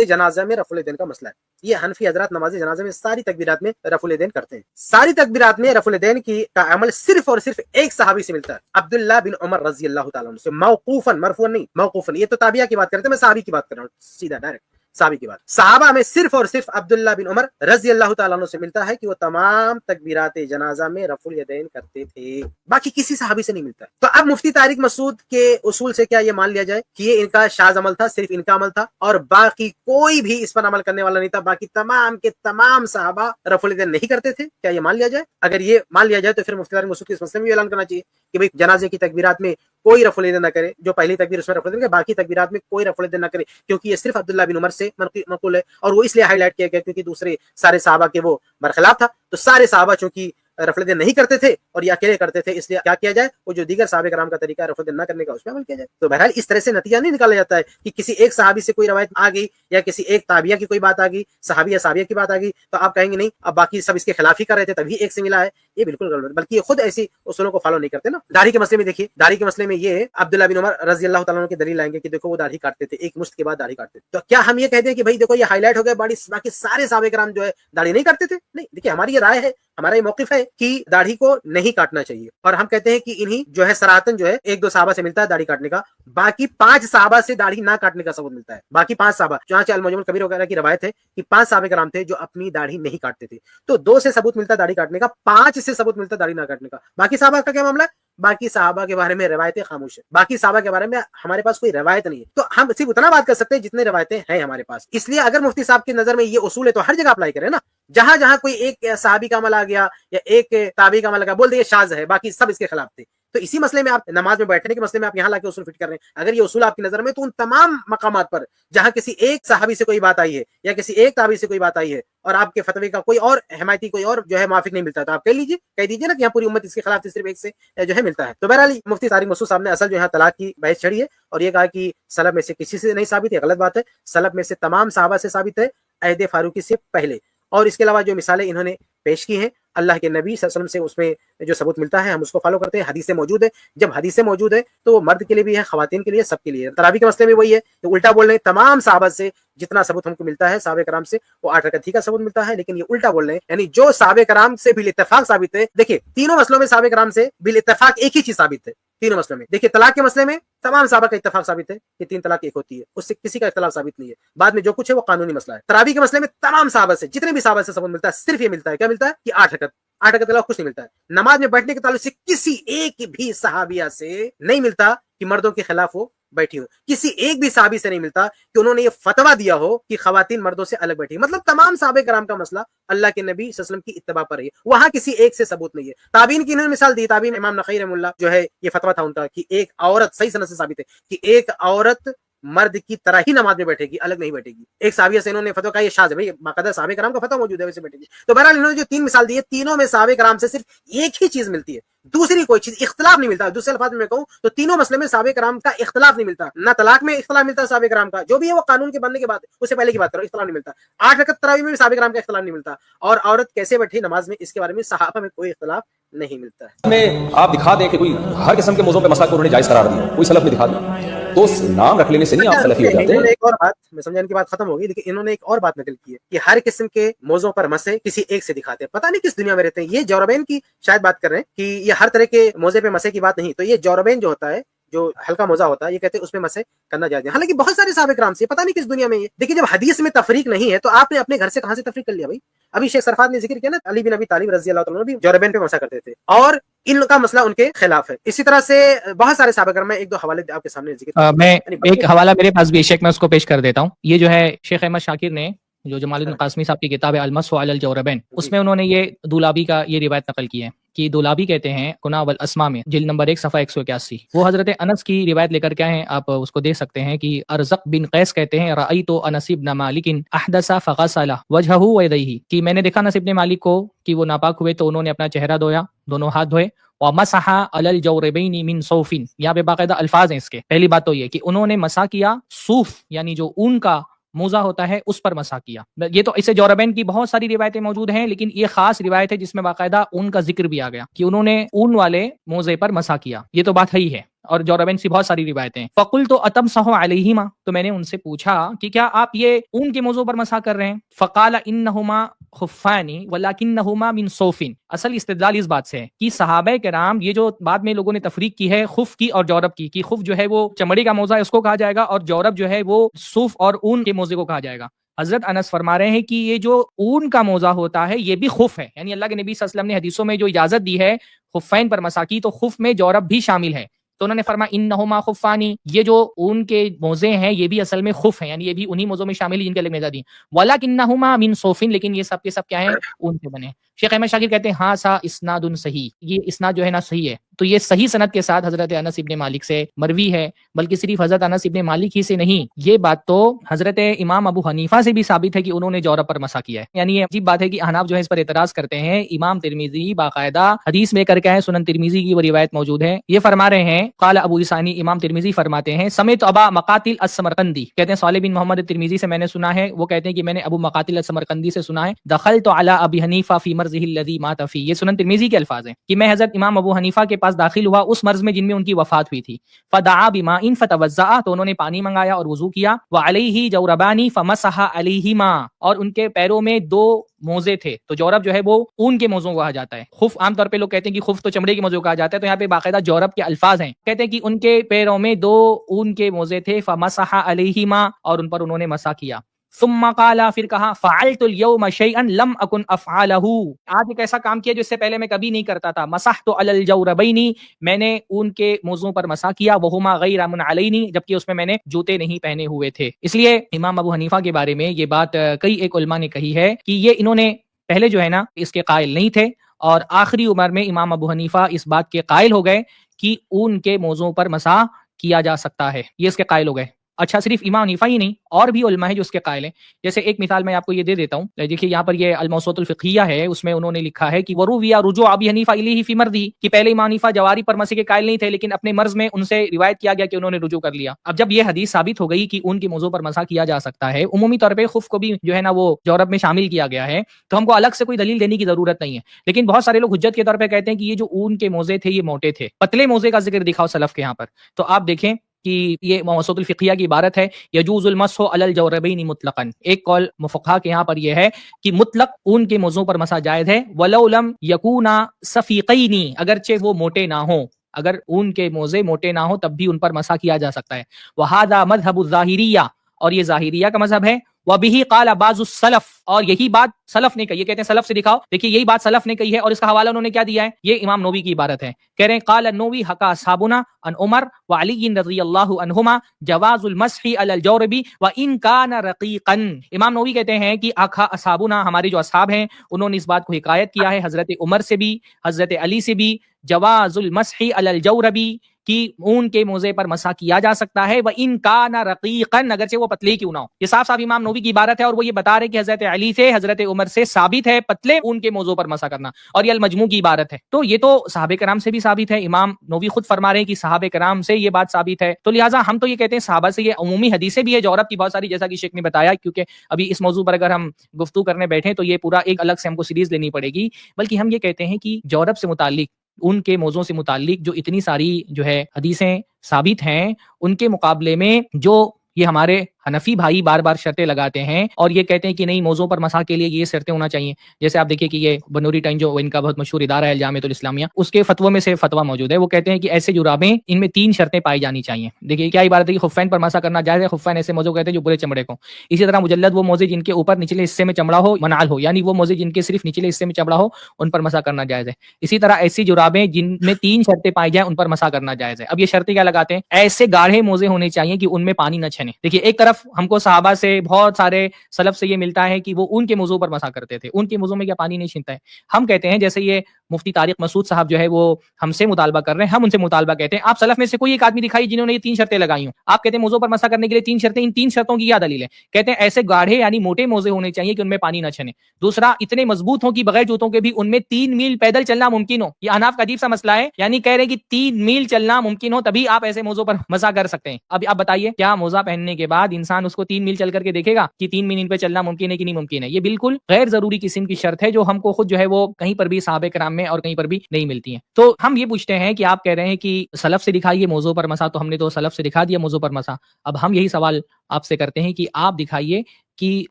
جنازہ میں رفع الیدین کا مسئلہ ہے۔ یہ حنفی حضرات نماز جنازہ میں ساری تکبیرات میں رفع الیدین کرتے ہیں، ساری تکبیرات میں رفع الیدین کا عمل صرف اور صرف ایک صحابی سے ملتا ہے، عبداللہ بن عمر رضی اللہ تعالیٰ عنہ سے، موقوفاً، مرفوعاً نہیں، موقوفاً۔ یہ تو تابعیہ کی بات کرتے ہیں، میں صحابی کی بات کر رہا ہوں، سیدھا ڈائریکٹ صحابی کی بات۔ صحابہ میں صرف اور صرف عبداللہ بن عمر رضی اللہ تعالیٰ عنہ سے ملتا ہے کہ وہ تمام تکبیرات جنازہ میں رفع الیدین کرتے تھے، باقی کسی صحابی سے نہیں ملتا۔ تو اب مفتی طارق مسعود کے اصول سے کیا یہ مان لیا جائے کہ یہ ان کا شاذ عمل تھا، صرف ان کا عمل تھا، اور باقی کوئی بھی اس پر عمل کرنے والا نہیں تھا، باقی تمام کے تمام صحابہ رفع الیدین نہیں کرتے تھے؟ کیا یہ مان لیا جائے؟ اگر یہ مان لیا جائے تو پھر مفتی طارق مسعود کے اس مسئلے میں بھی اعلان کرنا چاہیے کہ بھئی جنازے کی تکبیرات میں کوئی رفع الیدین نہ کرے، جو پہلی تکبیر اس میں رفع الیدین کرے، باقی تکبیرات میں کوئی رفع الیدین نہ کرے، کیونکہ یہ صرف عبداللہ بن عمر سے منقول ہے، اور وہ اس لیے ہائی لائٹ کیا گیا کیونکہ دوسرے سارے صحابہ کے وہ برخلاف تھا، تو سارے صحابہ چونکہ رفع الیدین نہیں کرتے تھے اور یہ اکیلے کرتے تھے، اس لیے کیا کیا جائے، وہ جو دیگر صحابہ کرام کا طریقہ ہے رفع الیدین نہ کرنے کا، اس پہ عمل کیا جائے۔ تو بہرحال اس طرح سے نتیجہ نہیں نکالا جاتا ہے کہ کسی ایک صحابی سے کوئی روایت آ گئی یا کسی ایک تابعیہ کی کوئی بات آ گئی، صحابی یا صحابیہ کی بات آ گئی، تو آپ کہیں گے نہیں اب باقی سب اس کے خلاف ہی کر رہے تھے تبھی ایک سے ملا ہے، یہ بالکل غلط، بلکہ یہ خود ایسی اصولوں کو فالو نہیں کرتے نا۔ داڑھی کے مسئلے میں دیکھیے، داڑھی کے مسئلے میں یہ عبداللہ بن عمر رضی اللہ تعالیٰ عنہ کی دلیل لائیں گے کہ دیکھو وہ داڑھی کاٹتے تھے، ایک مشت کے بعد داڑھی کاٹتے تھے، تو کیا ہم یہ کہتے ہیں کہ بھائی دیکھو یہ ہائی لائٹ ہو گیا، باقی سارے صحابہ کرام جو ہے داڑھی نہیں کاٹتے تھے؟ نہیں، دیکھیے ہماری یہ رائے ہے، ہمارا یہ موقف ہے کہ داڑھی کو نہیں کاٹنا چاہیے، اور ہم کہتے ہیں کہ انہی جو ہے صراحتاً جو ہے 1-2 صحابہ سے ملتا ہے داڑھی کاٹنے کا، باقی 5 صحابہ سے داڑھی نہ کاٹنے کا ثبوت ملتا ہے، باقی 5 صحابہ، چنانچہ المعجم الکبیر وغیرہ کی روایت ہے کہ 5 صحابہ کرام تھے جو اپنی داڑھی نہیں کاٹتے تھے، تو 2 سے ثبوت ملتا ہے داڑھی کاٹنے کا، 5 سے ثبوت ملتا ہے داڑھی نہ کاٹنے کا۔ باقی صحابہ کا کیا معاملہ ہے؟ باقی صحابہ کے بارے میں روایتیں خاموش ہیں، باقی صحابہ کے بارے میں ہمارے پاس کوئی روایت نہیں ہے، تو ہم صرف اتنا بات کر سکتے ہیں جتنے روایتیں ہیں ہمارے پاس۔ اس لیے اگر مفتی صاحب کی نظر میں یہ اصول ہے تو ہر جگہ اپلائی کریں نا، جہاں جہاں کوئی ایک صحابی کا عمل آ گیا یا ایک تابعی کا عمل آ گیا، بول دے یہ شاذ ہے، باقی سب اس کے خلاف تھے، تو اسی مسئلے میں آپ نماز میں بیٹھنے کے مسئلے میں آپ یہاں لا کے اصول فٹ کر رہے ہیں۔ اگر یہ اصول آپ کی نظر میں تو ان تمام مقامات پر جہاں کسی ایک صحابی سے کوئی بات آئی ہے یا کسی ایک تابعی سے کوئی بات آئی ہے اور آپ کے فتوی کا کوئی اور حمایتی کوئی اور جو ہے موافق نہیں ملتا، تو آپ کہہ دیجیے نا کہ یہاں پوری امت اس کے خلاف صرف ایک سے جو ہے ملتا ہے۔ تو بہرحال مفتی طارق مسعود صاحب نے اصل جو ہے طلاق کی بحث چھڑی ہے اور یہ کہا کہ سلف میں سے کسی سے نہیں ثابت ہے، غلط بات ہے، سلف میں سے تمام صحابہ سے ثابت ہے عہد فاروقی سے پہلے، اور اس کے علاوہ جو مثالیں انہوں نے پیش کی ہیں اللہ کے نبی صلی اللہ علیہ وسلم سے اس میں جو ثبوت ملتا ہے ہم اس کو فالو کرتے ہیں، حدیثیں موجود ہے، جب حدیثیں موجود ہے تو وہ مرد کے لیے بھی ہے، خواتین کے لیے، سب کے لیے۔ تراویح کے مسئلے میں وہی ہے تو الٹا بول رہے ہیں، تمام صحابہ سے جتنا ثبوت ہم کو ملتا ہے صحابہ کرام سے وہ 8 رکعت ہی کا ثبوت ملتا ہے، لیکن یہ الٹا بول رہے ہیں، یعنی جو صحابہ کرام سے بالاتفاق ثابت ہے۔ دیکھیے تینوں مسئلوں میں صحابہ کرام سے بالاتفاق ایک ہی چیز ثابت ہے، تینوں مسئلوں میں۔ دیکھیے طلاق کے مسئلے میں تمام صحابہ کا اتفاق ثابت ہے کہ 3 طلاق ایک ہوتی ہے، اس سے کسی کا اختلاف ثابت نہیں ہے، بعد میں جو کچھ ہے وہ قانونی مسئلہ ہے۔ تراویح کے مسئلے میں تمام صحابہ سے جتنے بھی صحابہ سے ثبوت ملتا ہے صرف یہ ملتا ہے، کیا ملتا ہے کہ 8 رکعت کے علاوہ کچھ نہیں ملتا ہے۔ نماز میں بیٹھنے کے تعلق سے کسی ایک بھی صحابیہ سے نہیں ملتا کہ مردوں کے خلاف وہ بیٹھی ہوں. کسی ایک بھی صحابی سے نہیں ملتا کہ انہوں نے یہ فتویٰ دیا ہو کہ خواتین مردوں سے الگ بیٹھی. مطلب تمام صحابہ کرام کا مسئلہ اللہ کے نبی صلی اللہ علیہ وسلم کی اتباع پر ہے. وہاں کسی ایک سے ثبوت نہیں ہے. تابعین کی انہوں نے مثال دی. تابعین امام نخعی رحمہ اللہ جو ہے یہ فتویٰ تھا ان کا کہ ایک عورت, صحیح سند سے ثابت ہے کہ ایک عورت مرد کی طرح ہی نماز میں بیٹھے گی, الگ نہیں بیٹھے گی. ایک صحابیہ سے انہوں نے فتویٰ کہا یہ شاذ ہے, بھائی باقاعدہ صحابہ کرام کا فتویٰ موجود ہے ویسے بیٹھے گی. تو بہرحال انہوں نے جو 3 مثال دی ہے, تینوں میں صحابہ کرام سے صرف ایک ہی چیز ملتی ہے, دوسری کوئی چیز, اختلاف نہیں ملتا. دوسرے الفاظ میں کہوں تو تینوں مسئلے میں صحابہ کرام کا اختلاف نہیں ملتا. نہ طلاق میں اختلاف ملتا صحابہ کرام کا, جو بھی ہے وہ قانون کے بننے کے بعد, اس سے پہلے کی بات کرو, اختلاف نہیں ملتا. 8 رکعت تراویح میں بھی صحابہ کرام کا اختلاف نہیں ملتا. اور عورت کیسے بیٹھی نماز میں, اس کے بارے میں صحابہ میں کوئی اختلاف نہیں ملتا ہے. میں آپ دکھا دیں کہ کوئی ہر قسم کے موضوع پہ مسئلہ کو انہوں نے جائز قرار دیا, کوئی سلف میں دکھا دیں, تو اس نام رکھ لینے سے نہیں آپ سلفی ہو جاتے. انہوں نے ایک اور بات, میں سمجھا ان کی بات ختم ہوگی, لیکن انہوں نے ایک اور بات نقل کی ہے کہ ہر قسم کے موضوع پر مسے کسی ایک سے دکھاتے ہیں. پتہ نہیں کس دنیا میں رہتے ہیں. یہ جوربین کی شاید بات کر رہے ہیں کہ یہ ہر طرح کے موضوع پہ مسے کی بات نہیں. تو یہ جوربین جو ہوتا ہے, جو ہلکا موزہ ہوتا ہے, یہ کہتے ہیں اس میں مسے کرنا جائز ہے. حالانکہ بہت سارے صحابہ کرام سے, پتہ نہیں کس دنیا میں یہ. دیکھیے جب حدیث میں تفریق نہیں ہے تو آپ نے اپنے گھر سے کہاں سے تفریق کر لیا بھائی. ابھی شیخ سرفات نے ذکر کیا نا, علی بن ابی طالب رضی اللہ تعالیٰ عنہ بھی جوربین پہ مسا کرتے تھے, اور ان کا مسئلہ ان کے خلاف ہے. اسی طرح سے بہت سارے صحابہ کرام, میں 1-2 حوالے آپ کے سامنے ذکر میں ایک حوالہ میرے پاس بھی شیخ, میں اس کو پیش کر دیتا ہوں. یہ جو ہے شیخ احمد شاکر نے جو جمال الدین قاسمی صاحب کی کتاب ہے المسح علی الجوربین, اس میں انہوں نے یہ دولابی کا یہ روایت نقل کی ہے کہ دولابی کہتے ہیں کناء والاسماء میں جلد نمبر 1 صفحہ 181, وہ حضرت انس کی روایت لے کر کے ہیں, آپ اس کو دیکھ سکتے ہیں کہ ارزق بن قیس کہتے ہیں رأیت انس بن مالک احدث فغسل وجهه ويديه, کہ میں نے دیکھا انس بن مالک کو کہ وہ ناپاک ہوئے تو انہوں نے اپنا چہرہ دھویا, دونوں ہاتھ دھوئے, ومسح علی الجوربین من صوف, یہاں پہ باقاعدہ الفاظ ہیں اس کے. پہلی بات تو یہ کہ انہوں نے مسح کیا صوف یعنی جو اون کا موزہ ہوتا ہے اس پر مسح کیا. یہ تو اسے جوربین کی بہت ساری روایتیں موجود ہیں, لیکن یہ خاص روایت ہے جس میں باقاعدہ اون کا ذکر بھی آ گیا کہ انہوں نے اون والے موزے پر مسح کیا. یہ تو بات ہے ہی ہے, اور جوربین سے بہت ساری روایتیں ہیں. فقلت اتمسح علیہما, تو میں نے ان سے پوچھا کہ کیا آپ یہ اون کے موضوع پر مسح کر رہے ہیں؟ فقال انہما خفان ولکنہما من صوف. اصل استدلال اس بات سے ہے کہ صحابہ کرام, یہ جو بعد میں لوگوں نے تفریق کی ہے خف کی اور جورب کی, کہ خف جو ہے وہ چمڑے کا موزہ ہے اس کو کہا جائے گا, اور جورب جو ہے وہ صوف اور اون کے موزے کو کہا جائے گا. حضرت انس فرما رہے ہیں کہ یہ جو اون کا موزہ ہوتا ہے یہ بھی خف ہے, یعنی اللہ کے نبی صلی اللہ علیہ وسلم نے حدیثوں میں جو اجازت دی ہے خفین پر مسح کی, تو خف میں جورب بھی شامل ہے. تو انہوں نے فرمایا انہما خفانی, یہ جو اون کے موزے ہیں یہ بھی اصل میں خف ہیں, یعنی یہ بھی انہی موزوں میں شامل ہیں جن کے الگ نظر دی. ولکنہما من صوف, لیکن یہ سب کے سب کیا ہیں, اون سے بنے. شیخ احمد شاکر کہتے ہیں ہاں سا اسناد صحیح, یہ اسناد جو ہے نا صحیح ہے. تو یہ صحیح سند کے ساتھ حضرت انس ابن مالک سے مروی ہے, بلکہ صرف حضرت انس ابن مالک ہی سے نہیں, یہ بات تو حضرت امام ابو حنیفہ سے بھی ثابت ہے کہ انہوں نے جورب پر مسح کیا ہے. یعنی یہ عجیب بات ہے کہ احناف جو ہے اس پر اعتراض کرتے ہیں. امام ترمذی باقاعدہ حدیث میں کر کے ہے, سنن ترمذی کی وہ روایت موجود ہے. یہ فرما رہے ہیں قال ابو عیسانی, امام ترمذی فرماتے ہیں سمعت ابا مقاتل السمرقندی, کہتے ہیں صالح بن محمد ترمذی سے میں نے سنا ہے, وہ کہتے ہیں کہ میں نے ابو مقاتل السمرقندی سے سنا ہے, دخلت علی ابی حنیفہ فی مرضہ الذی مات فی, یہ سنن ترمذی کے الفاظ ہیں کہ میں حضرت امام ابو حنیفہ کے پاس داخل ہوا اس مرض میں جن میں ان کی وفات ہوئی تھی. فدعا بماء فتوضا, تو انہوں نے پانی منگایا اور وضو کیا. وعلیہ جوربانی فمسح علیہما, اور ان کے پیروں میں 2 موزے تھے. تو جورب جو ہے وہ اون کے موزوں کو کہا جاتا ہے. خف عام طور پہ لوگ کہتے ہیں کہ خف تو چمڑے کے موزوں کو کہا جاتا ہے, تو یہاں پہ باقاعدہ جورب کے الفاظ ہیں. کہتے ہیں کہ ان کے پیروں میں 2 اون کے موزے تھے. فمسح علیہما, اور ان پر انہوں نے مسح کیا. ثم قال, پھر کہا فعلت اليوم شيئا لم اكن افعله, آج ایک ایسا کام کیا جو اس سے پہلے میں کبھی نہیں کرتا تھا. مسحت علی الجوربین, میں نے اون کے موزوں پر مسح کیا. وهما غیر منعلین, جبکہ اس میں نے جوتے نہیں پہنے ہوئے تھے. اس لیے امام ابو حنیفہ کے بارے میں یہ بات کئی ایک علماء نے کہی ہے کہ یہ انہوں نے پہلے جو ہے نا اس کے قائل نہیں تھے, اور آخری عمر میں امام ابو حنیفہ اس بات کے قائل ہو گئے کہ اون کے موزوں پر مسح کیا جا سکتا ہے, یہ اس کے قائل ہو گئے. اچھا, صرف امام حنیفہ ہی نہیں, اور بھی علماء ہیں جو اس کے قائل ہیں. جیسے ایک مثال میں آپ کو یہ دے دیتا ہوں, دیکھیے یہاں پر یہ الموسوعۃ الفقہیہ ہے, اس میں انہوں نے لکھا ہے کہ وروی رجوع ابی حنیفہ الیہ فی مرضہ, کہ پہلے امام حنیفہ جواری پر مسح کے قائل نہیں تھے, لیکن اپنے مرض میں ان سے روایت کیا گیا کہ انہوں نے رجوع کر لیا. اب جب یہ حدیث ثابت ہو گئی کہ ان کے موضوع پر مسح کیا جا سکتا ہے, عمومی طور پہ خف کو بھی جو ہے نا وہ جورب میں شامل کیا گیا ہے, تو ہم کو الگ سے کوئی دلیل دینے کی ضرورت نہیں ہے. لیکن بہت سارے لوگ حجت کے طور پہ کہتے ہیں کہ یہ جو اون کے موزے تھے یہ موٹے تھے, پتلے موزے کا ذکر دکھاؤ سلف کے یہاں پر. تو آپ دیکھیں کہ یہ موسوعۃ الفقہیہ کی عبارت ہے, یجوز المسح علی الجوربین مطلقا. ایک قول مفقہا کے یہاں پر یہ ہے کہ مطلق اون کے موضوع پر مسح جائز ہے, ولو لم یکونا صفیقین, اگرچہ وہ موٹے نہ ہوں, اگر اون کے موزے موٹے نہ ہوں تب بھی ان پر مسح کیا جا سکتا ہے. وہذا مذہب الظاہریہ, اور یہ ظاہریہ کا مذہب ہے. وبہ قال بعض السلف، اور یہی بات سلف نے کہی. یہ کہتے ہیں سلف سے دکھاؤ، دیکھیے یہی بات سلف نے کہی ہے، اور اس کا حوالہ انہوں نے کیا دیا ہے؟ یہ امام نووی کی عبارت ہے. کہہ رہے ہیں قال النووی حکا اصحابنا عن عمر وعلی رضی اللہ عنہما جواز المسح علی الجورب وان کان رقیقا. امام نووی کہتے ہیں کہ حکا اصحابنا، ہمارے جو اصحاب ہیں انہوں نے اس بات کو حکایت کیا ہے حضرت عمر سے بھی، حضرت علی سے بھی، جواز المسح علی الجورب، کہ اون کے موزے پر مسح کیا جا سکتا ہے، وَإِن كَانَ رَقِيقًا، اگرچہ وہ پتلے کیوں نہ ہو. یہ صاف صاف امام نووی کی عبارت ہے، اور وہ یہ بتا رہے کہ حضرت علی سے، حضرت عمر سے ثابت ہے پتلے اون کے موزوں پر مسح کرنا، اور یہ المجموع کی عبارت ہے. تو یہ تو صحابہ کرام سے بھی ثابت ہے، امام نووی خود فرما رہے ہیں کہ صحابہ کرام سے یہ بات ثابت ہے. تو لہٰذا ہم تو یہ کہتے ہیں صحابہ سے یہ عمومی حدیثیں بھی ہے، جورب کی بہت ساری، جیسا کہ شیخ نے بتایا، کیونکہ ابھی اس موضوع پر اگر ہم گفتگو کرنے بیٹھیں تو یہ پورا ایک الگ سے ہم کو سیریز لینی پڑے گی. بلکہ ہم یہ کہتے ہیں کہ جورب سے متعلق، ان کے موضوع سے متعلق جو اتنی ساری جو ہے حدیثیں ثابت ہیں، ان کے مقابلے میں جو یہ ہمارے حنفی بھائی بار بار شرطیں لگاتے ہیں اور یہ کہتے ہیں کہ نہیں موضوع پر مسح کے لیے یہ شرطیں ہونا چاہیے. جیسے آپ دیکھیں کہ یہ بنوری ٹائم جو ان کا بہت مشہور ادارہ ہے الجامعۃ الاسلامیہ، اس کے فتووں میں سے فتویٰ موجود ہے. وہ کہتے ہیں کہ ایسے جرابیں ان میں 3 شرطیں پائی جانی چاہیے. دیکھیے کیا عبارت ہے کہ خفین پر مسح کرنا جائز ہے. خفین ایسے موضوع کہتے ہیں جو برے چمڑے کو. اسی طرح مجلد وہ موزے جن کے اوپر نچلے حصے میں چمڑا ہو منال ہو، یعنی وہ موزے جن کے صرف نچلے حصے میں چمڑا ہو ان پر مسح کرنا جائز ہے. اسی طرح ایسی جرابیں جن میں 3 شرطیں پائی جائیں ان پر مسح کرنا جائز ہے. اب یہ شرطیں کیا لگاتے ہیں؟ ایسے گاڑھے موزے ہونے چاہیے کہ ان میں پانی نہ چھنے. دیکھیے ایک طرف ہم کو صحابہ سے، بہت سارے سلف سے یہ ملتا ہے کہ وہ ان کے موضوع پر مسح کرتے تھے، ان کے موضوع میں کیا پانی نہیں چھنتا ہے. ہم کہتے ہیں جیسے یہ مفتی طارق مسعود صاحب جو ہے وہ ہم سے مطالبہ کر رہے ہیں، ہم ان سے مطالبہ کہتے ہیں آپ سلف میں سے کوئی ایک آدمی دکھائیے جنہوں نے یہ 3 شرطیں لگائی ہوں. آپ کہتے ہیں موضوع پر مسح کرنے کے لیے 3 شرطیں، ان 3 شرطوں کی کیا دلیل ہے؟ کہتے ہیں ایسے گاڑھے یعنی موٹے موزے ہونے چاہیے کہ ان میں پانی نہ چھنے. دوسرا اتنے مضبوط ہوں کہ بغیر جوتوں کے بھی ان میں 3 میل پیدل چلنا ممکن ہو. یہ احناف کا عجیب سا مسئلہ ہے، یعنی کہہ رہے ہیں کہ 3 میل چلنا ممکن ہو تبھی آپ ایسے موضوع پر مسح کر سکتے ہیں. اب آپ بتائیے کیا موزہ پہننے کے بعد انسان اس کو 3 میل چل کر کے دیکھے گا کہ 3 میل پہ چلنا ممکن ہے کہ نہیں ممکن ہے؟ یہ بالکل غیر ضروری قسم کی شرط ہے جو ہم کو خود جو ہے وہ کہیں پر بھی صحابہ کرام میں اور کہیں پر بھی نہیں ملتی ہے. تو ہم یہ پوچھتے ہیں کہ آپ کہہ رہے ہیں کہ سلف سے دکھائیے موضوع پر مسح، تو ہم نے تو سلف سے دکھا دیا موضوع پر مسح. اب ہم یہی سوال آپ سے کرتے ہیں کہ آپ دکھائیے کہ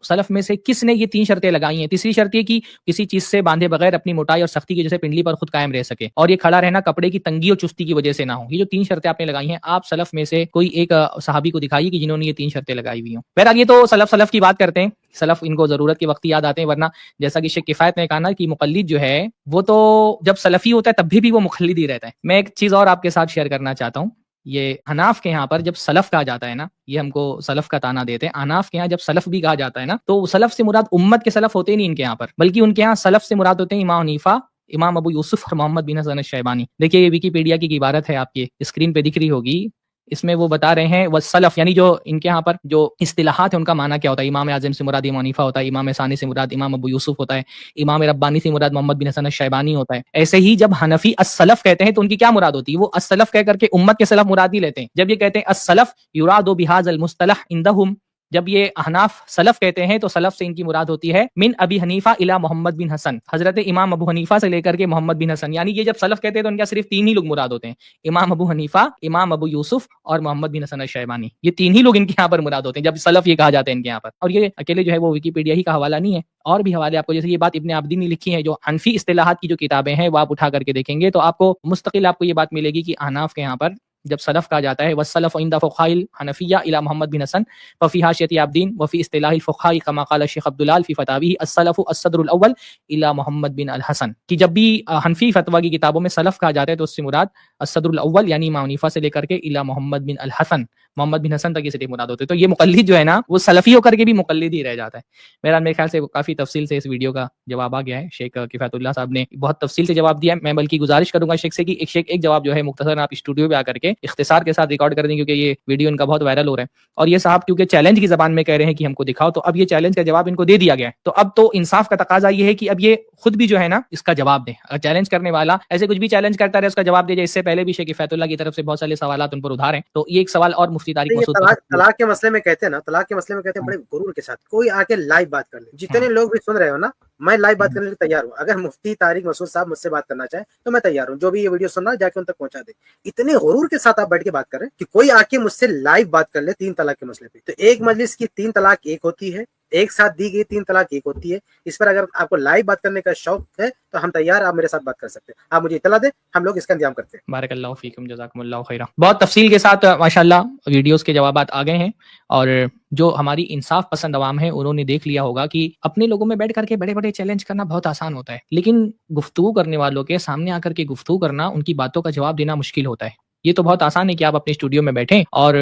سلف میں سے کس نے یہ 3 شرطیں لگائی ہیں. تیسری شرط یہ کہ کسی چیز سے باندھے بغیر اپنی موٹائی اور سختی کی وجہ سے پنڈلی پر خود قائم رہ سکے، اور یہ کھڑا رہنا کپڑے کی تنگی اور چستی کی وجہ سے نہ ہو. یہ جو 3 شرطیں آپ نے لگائی ہیں، آپ سلف میں سے کوئی ایک صحابی کو دکھائیے کہ جنہوں نے یہ 3 شرطیں لگائی ہوئی ہوں. بہرحال یہ تو سلف کی بات کرتے ہیں، سلف ان کو ضرورت کے وقت یاد آتے ہیں، ورنہ جیسا کہ شیخ کفایت نے کہا نا کہ مقلد جو ہے وہ تو جب سلفی ہوتا ہے تب بھی وہ مقلد ہی رہتا ہے. میں ایک چیز اور آپ کے ساتھ شیئر کرنا چاہتا ہوں. یہ حناف کے یہاں پر جب سلف کہا جاتا ہے نا، یہ ہم کو سلف کا تانا دیتے ہیں. حناف کے یہاں جب سلف بھی کہا جاتا ہے نا، تو سلف سے مراد امت کے سلف ہوتے نہیں ان کے یہاں پر، بلکہ ان کے یہاں سلف سے مراد ہوتے ہیں امام حنیفہ، امام ابو یوسف اور محمد بن حسن الشیبانی. دیکھیے یہ ویکیپیڈیا کی عبارت ہے، آپ کی اسکرین پہ دکھ رہی ہوگی. اس میں وہ بتا رہے ہیں والسلف، یعنی جو ان کے ہاں پر جو اصطلاحات ہیں ان کا معنی کیا ہوتا ہے. امام اعظم سے مراد امام حنیفہ ہوتا ہے، امام ثانی سے مراد امام ابو یوسف ہوتا ہے، امام ربانی سے مراد محمد بن حسن الشیبانی ہوتا ہے. ایسے ہی جب حنفی السلف کہتے ہیں تو ان کی کیا مراد ہوتی ہے؟ وہ السلف کہہ کر کے امت کے سلف مراد ہی لیتے ہیں. جب یہ کہتے ہیں السلف یراد بہذا المصطلح عندهم، جب یہ احناف سلف کہتے ہیں تو سلف سے ان کی مراد ہوتی ہے من ابی حنیفہ الی محمد بن حسن، حضرت امام ابو حنیفہ سے لے کر کے محمد بن حسن. یعنی یہ جب سلف کہتے ہیں تو ان کا صرف 3 ہی لوگ مراد ہوتے ہیں، امام ابو حنیفہ، امام ابو یوسف اور محمد بن حسن الشیبانی. یہ 3 ہی لوگ ان کے یہاں پر مراد ہوتے ہیں جب سلف یہ کہا جاتا ہے ان کے یہاں پر. اور یہ اکیلے جو ہے وہ ویکیپیڈیا ہی کا حوالہ نہیں ہے، اور بھی حوالے آپ کو، جیسے یہ بات ابن عابدین نے لکھی ہیں، جو حنفی اصطلاحات کی جو کتابیں ہیں وہ آپ اٹھا کر کے دیکھیں گے تو آپ کو مستقل آپ کو یہ بات ملے گی کہ احناف کے یہاں پر جب سلف کہا جاتا ہے والسلف عند فقهاء الحنفیہ الی محمد بن حسن ففی حاشیۃ عابدین وفی اصطلاح الفقهاء كما قال الشیخ عبداللہ فی فتاویہ السلف الصدر الاول الی محمد بن الحسن، کہ جب بھی حنفی فتویٰ کی کتابوں میں سلف کہا جاتا ہے تو اس سے مراد الصدر الاول یعنی امام حنیفہ سے لے کر کے الی محمد بن الحسن، محمد بن حسن تک یہ سے مراد ہوتے ہیں. تو یہ مقلد جو ہے نا وہ سلفی ہو کر کے بھی مقلد ہی رہ جاتا ہے. میرے خیال سے کافی تفصیل سے اس ویڈیو کا جواب آ گیا ہے. شیخ کفایت اللہ صاحب نے بہت تفصیل سے جواب دیا ہے. میں بلکہ گزارش کروں گا شیخ سے کہ شیخ ایک جواب جو ہے مختصر آپ اسٹوڈیو پہ آ کر کے اختصار کے ساتھ ریکارڈ کر دیں، کیونکہ یہ ویڈیو ان کا بہت وائرل ہو رہا ہے. اور یہ صاحب کیونکہ چیلنج کی زبان میں کہہ رہے ہیں کہ ہم کو دکھاؤ، تو اب یہ چیلنج کا جواب ان کو دے دیا گیا ہے. تو اب تو انصاف کا تقاضا یہ ہے کہ اب یہ خود بھی جو ہے نا اس کا جواب دیں. اگر چیلنج کرنے والا ایسے کچھ بھی چیلنج کرتا رہے اس کا جواب دے جائے. اس سے پہلے بھی شیخ کفایت اللہ کی طرف سے بہت سارے سوالات ان پر ادھار ہیں. تو یہ ایک سوال اور مفتی طارق مسعود طلاق کے مسئلے میں کہتے ہیں نا، طلاق کے مسئلے میں کہتے ہیں بڑے غرور کے ساتھ کوئی آ کے لائیو بات کر لے. جتنے لوگ بھی سن رہے ہو نا، میں لائیو بات کرنے کے لیے تیار ہوں. اگر مفتی طارق مسعود صاحب مجھ سے بات کرنا چاہے تو میں تیار ہوں. جو بھی یہ ویڈیو سن رہا ہے جا کے ان تک پہنچا دے. اتنے غرور کے ساتھ آپ بیٹھ کے بات کر رہے ہیں کہ کوئی آ کے مجھ سے لائیو بات کر لے 3 طلاق کے مسئلے پہ. تو ایک مجلس کی 3 طلاق ایک ہوتی ہے، ایک ساتھ دی گئی 3 طلاق ایک ہوتی ہے. اس پر اگر آپ کو لائیو بات کرنے کا شوق ہے تو ہم تیار, آپ میرے ساتھ بات کر سکتے ہیں, آپ مجھے اطلاع دیں, ہم لوگ اس کا انتظام کرتے ہیں. بارک اللہ فیکم, جزاکم اللہ خیرہ. بہت تفصیل کے ساتھ ماشاءاللہ ویڈیوز کے جوابات آ گئے ہیں, اور جو ہماری انصاف پسند عوام ہے انہوں نے دیکھ لیا ہوگا کہ اپنے لوگوں میں بیٹھ کر کے بڑے بڑے چیلنج کرنا بہت آسان ہوتا ہے, لیکن گفتگو کرنے والوں کے سامنے آ کر کے گفتگو کرنا, ان کی باتوں کا جواب دینا مشکل ہوتا ہے. یہ تو بہت آسان ہے کہ آپ اپنے اسٹوڈیو میں بیٹھیں اور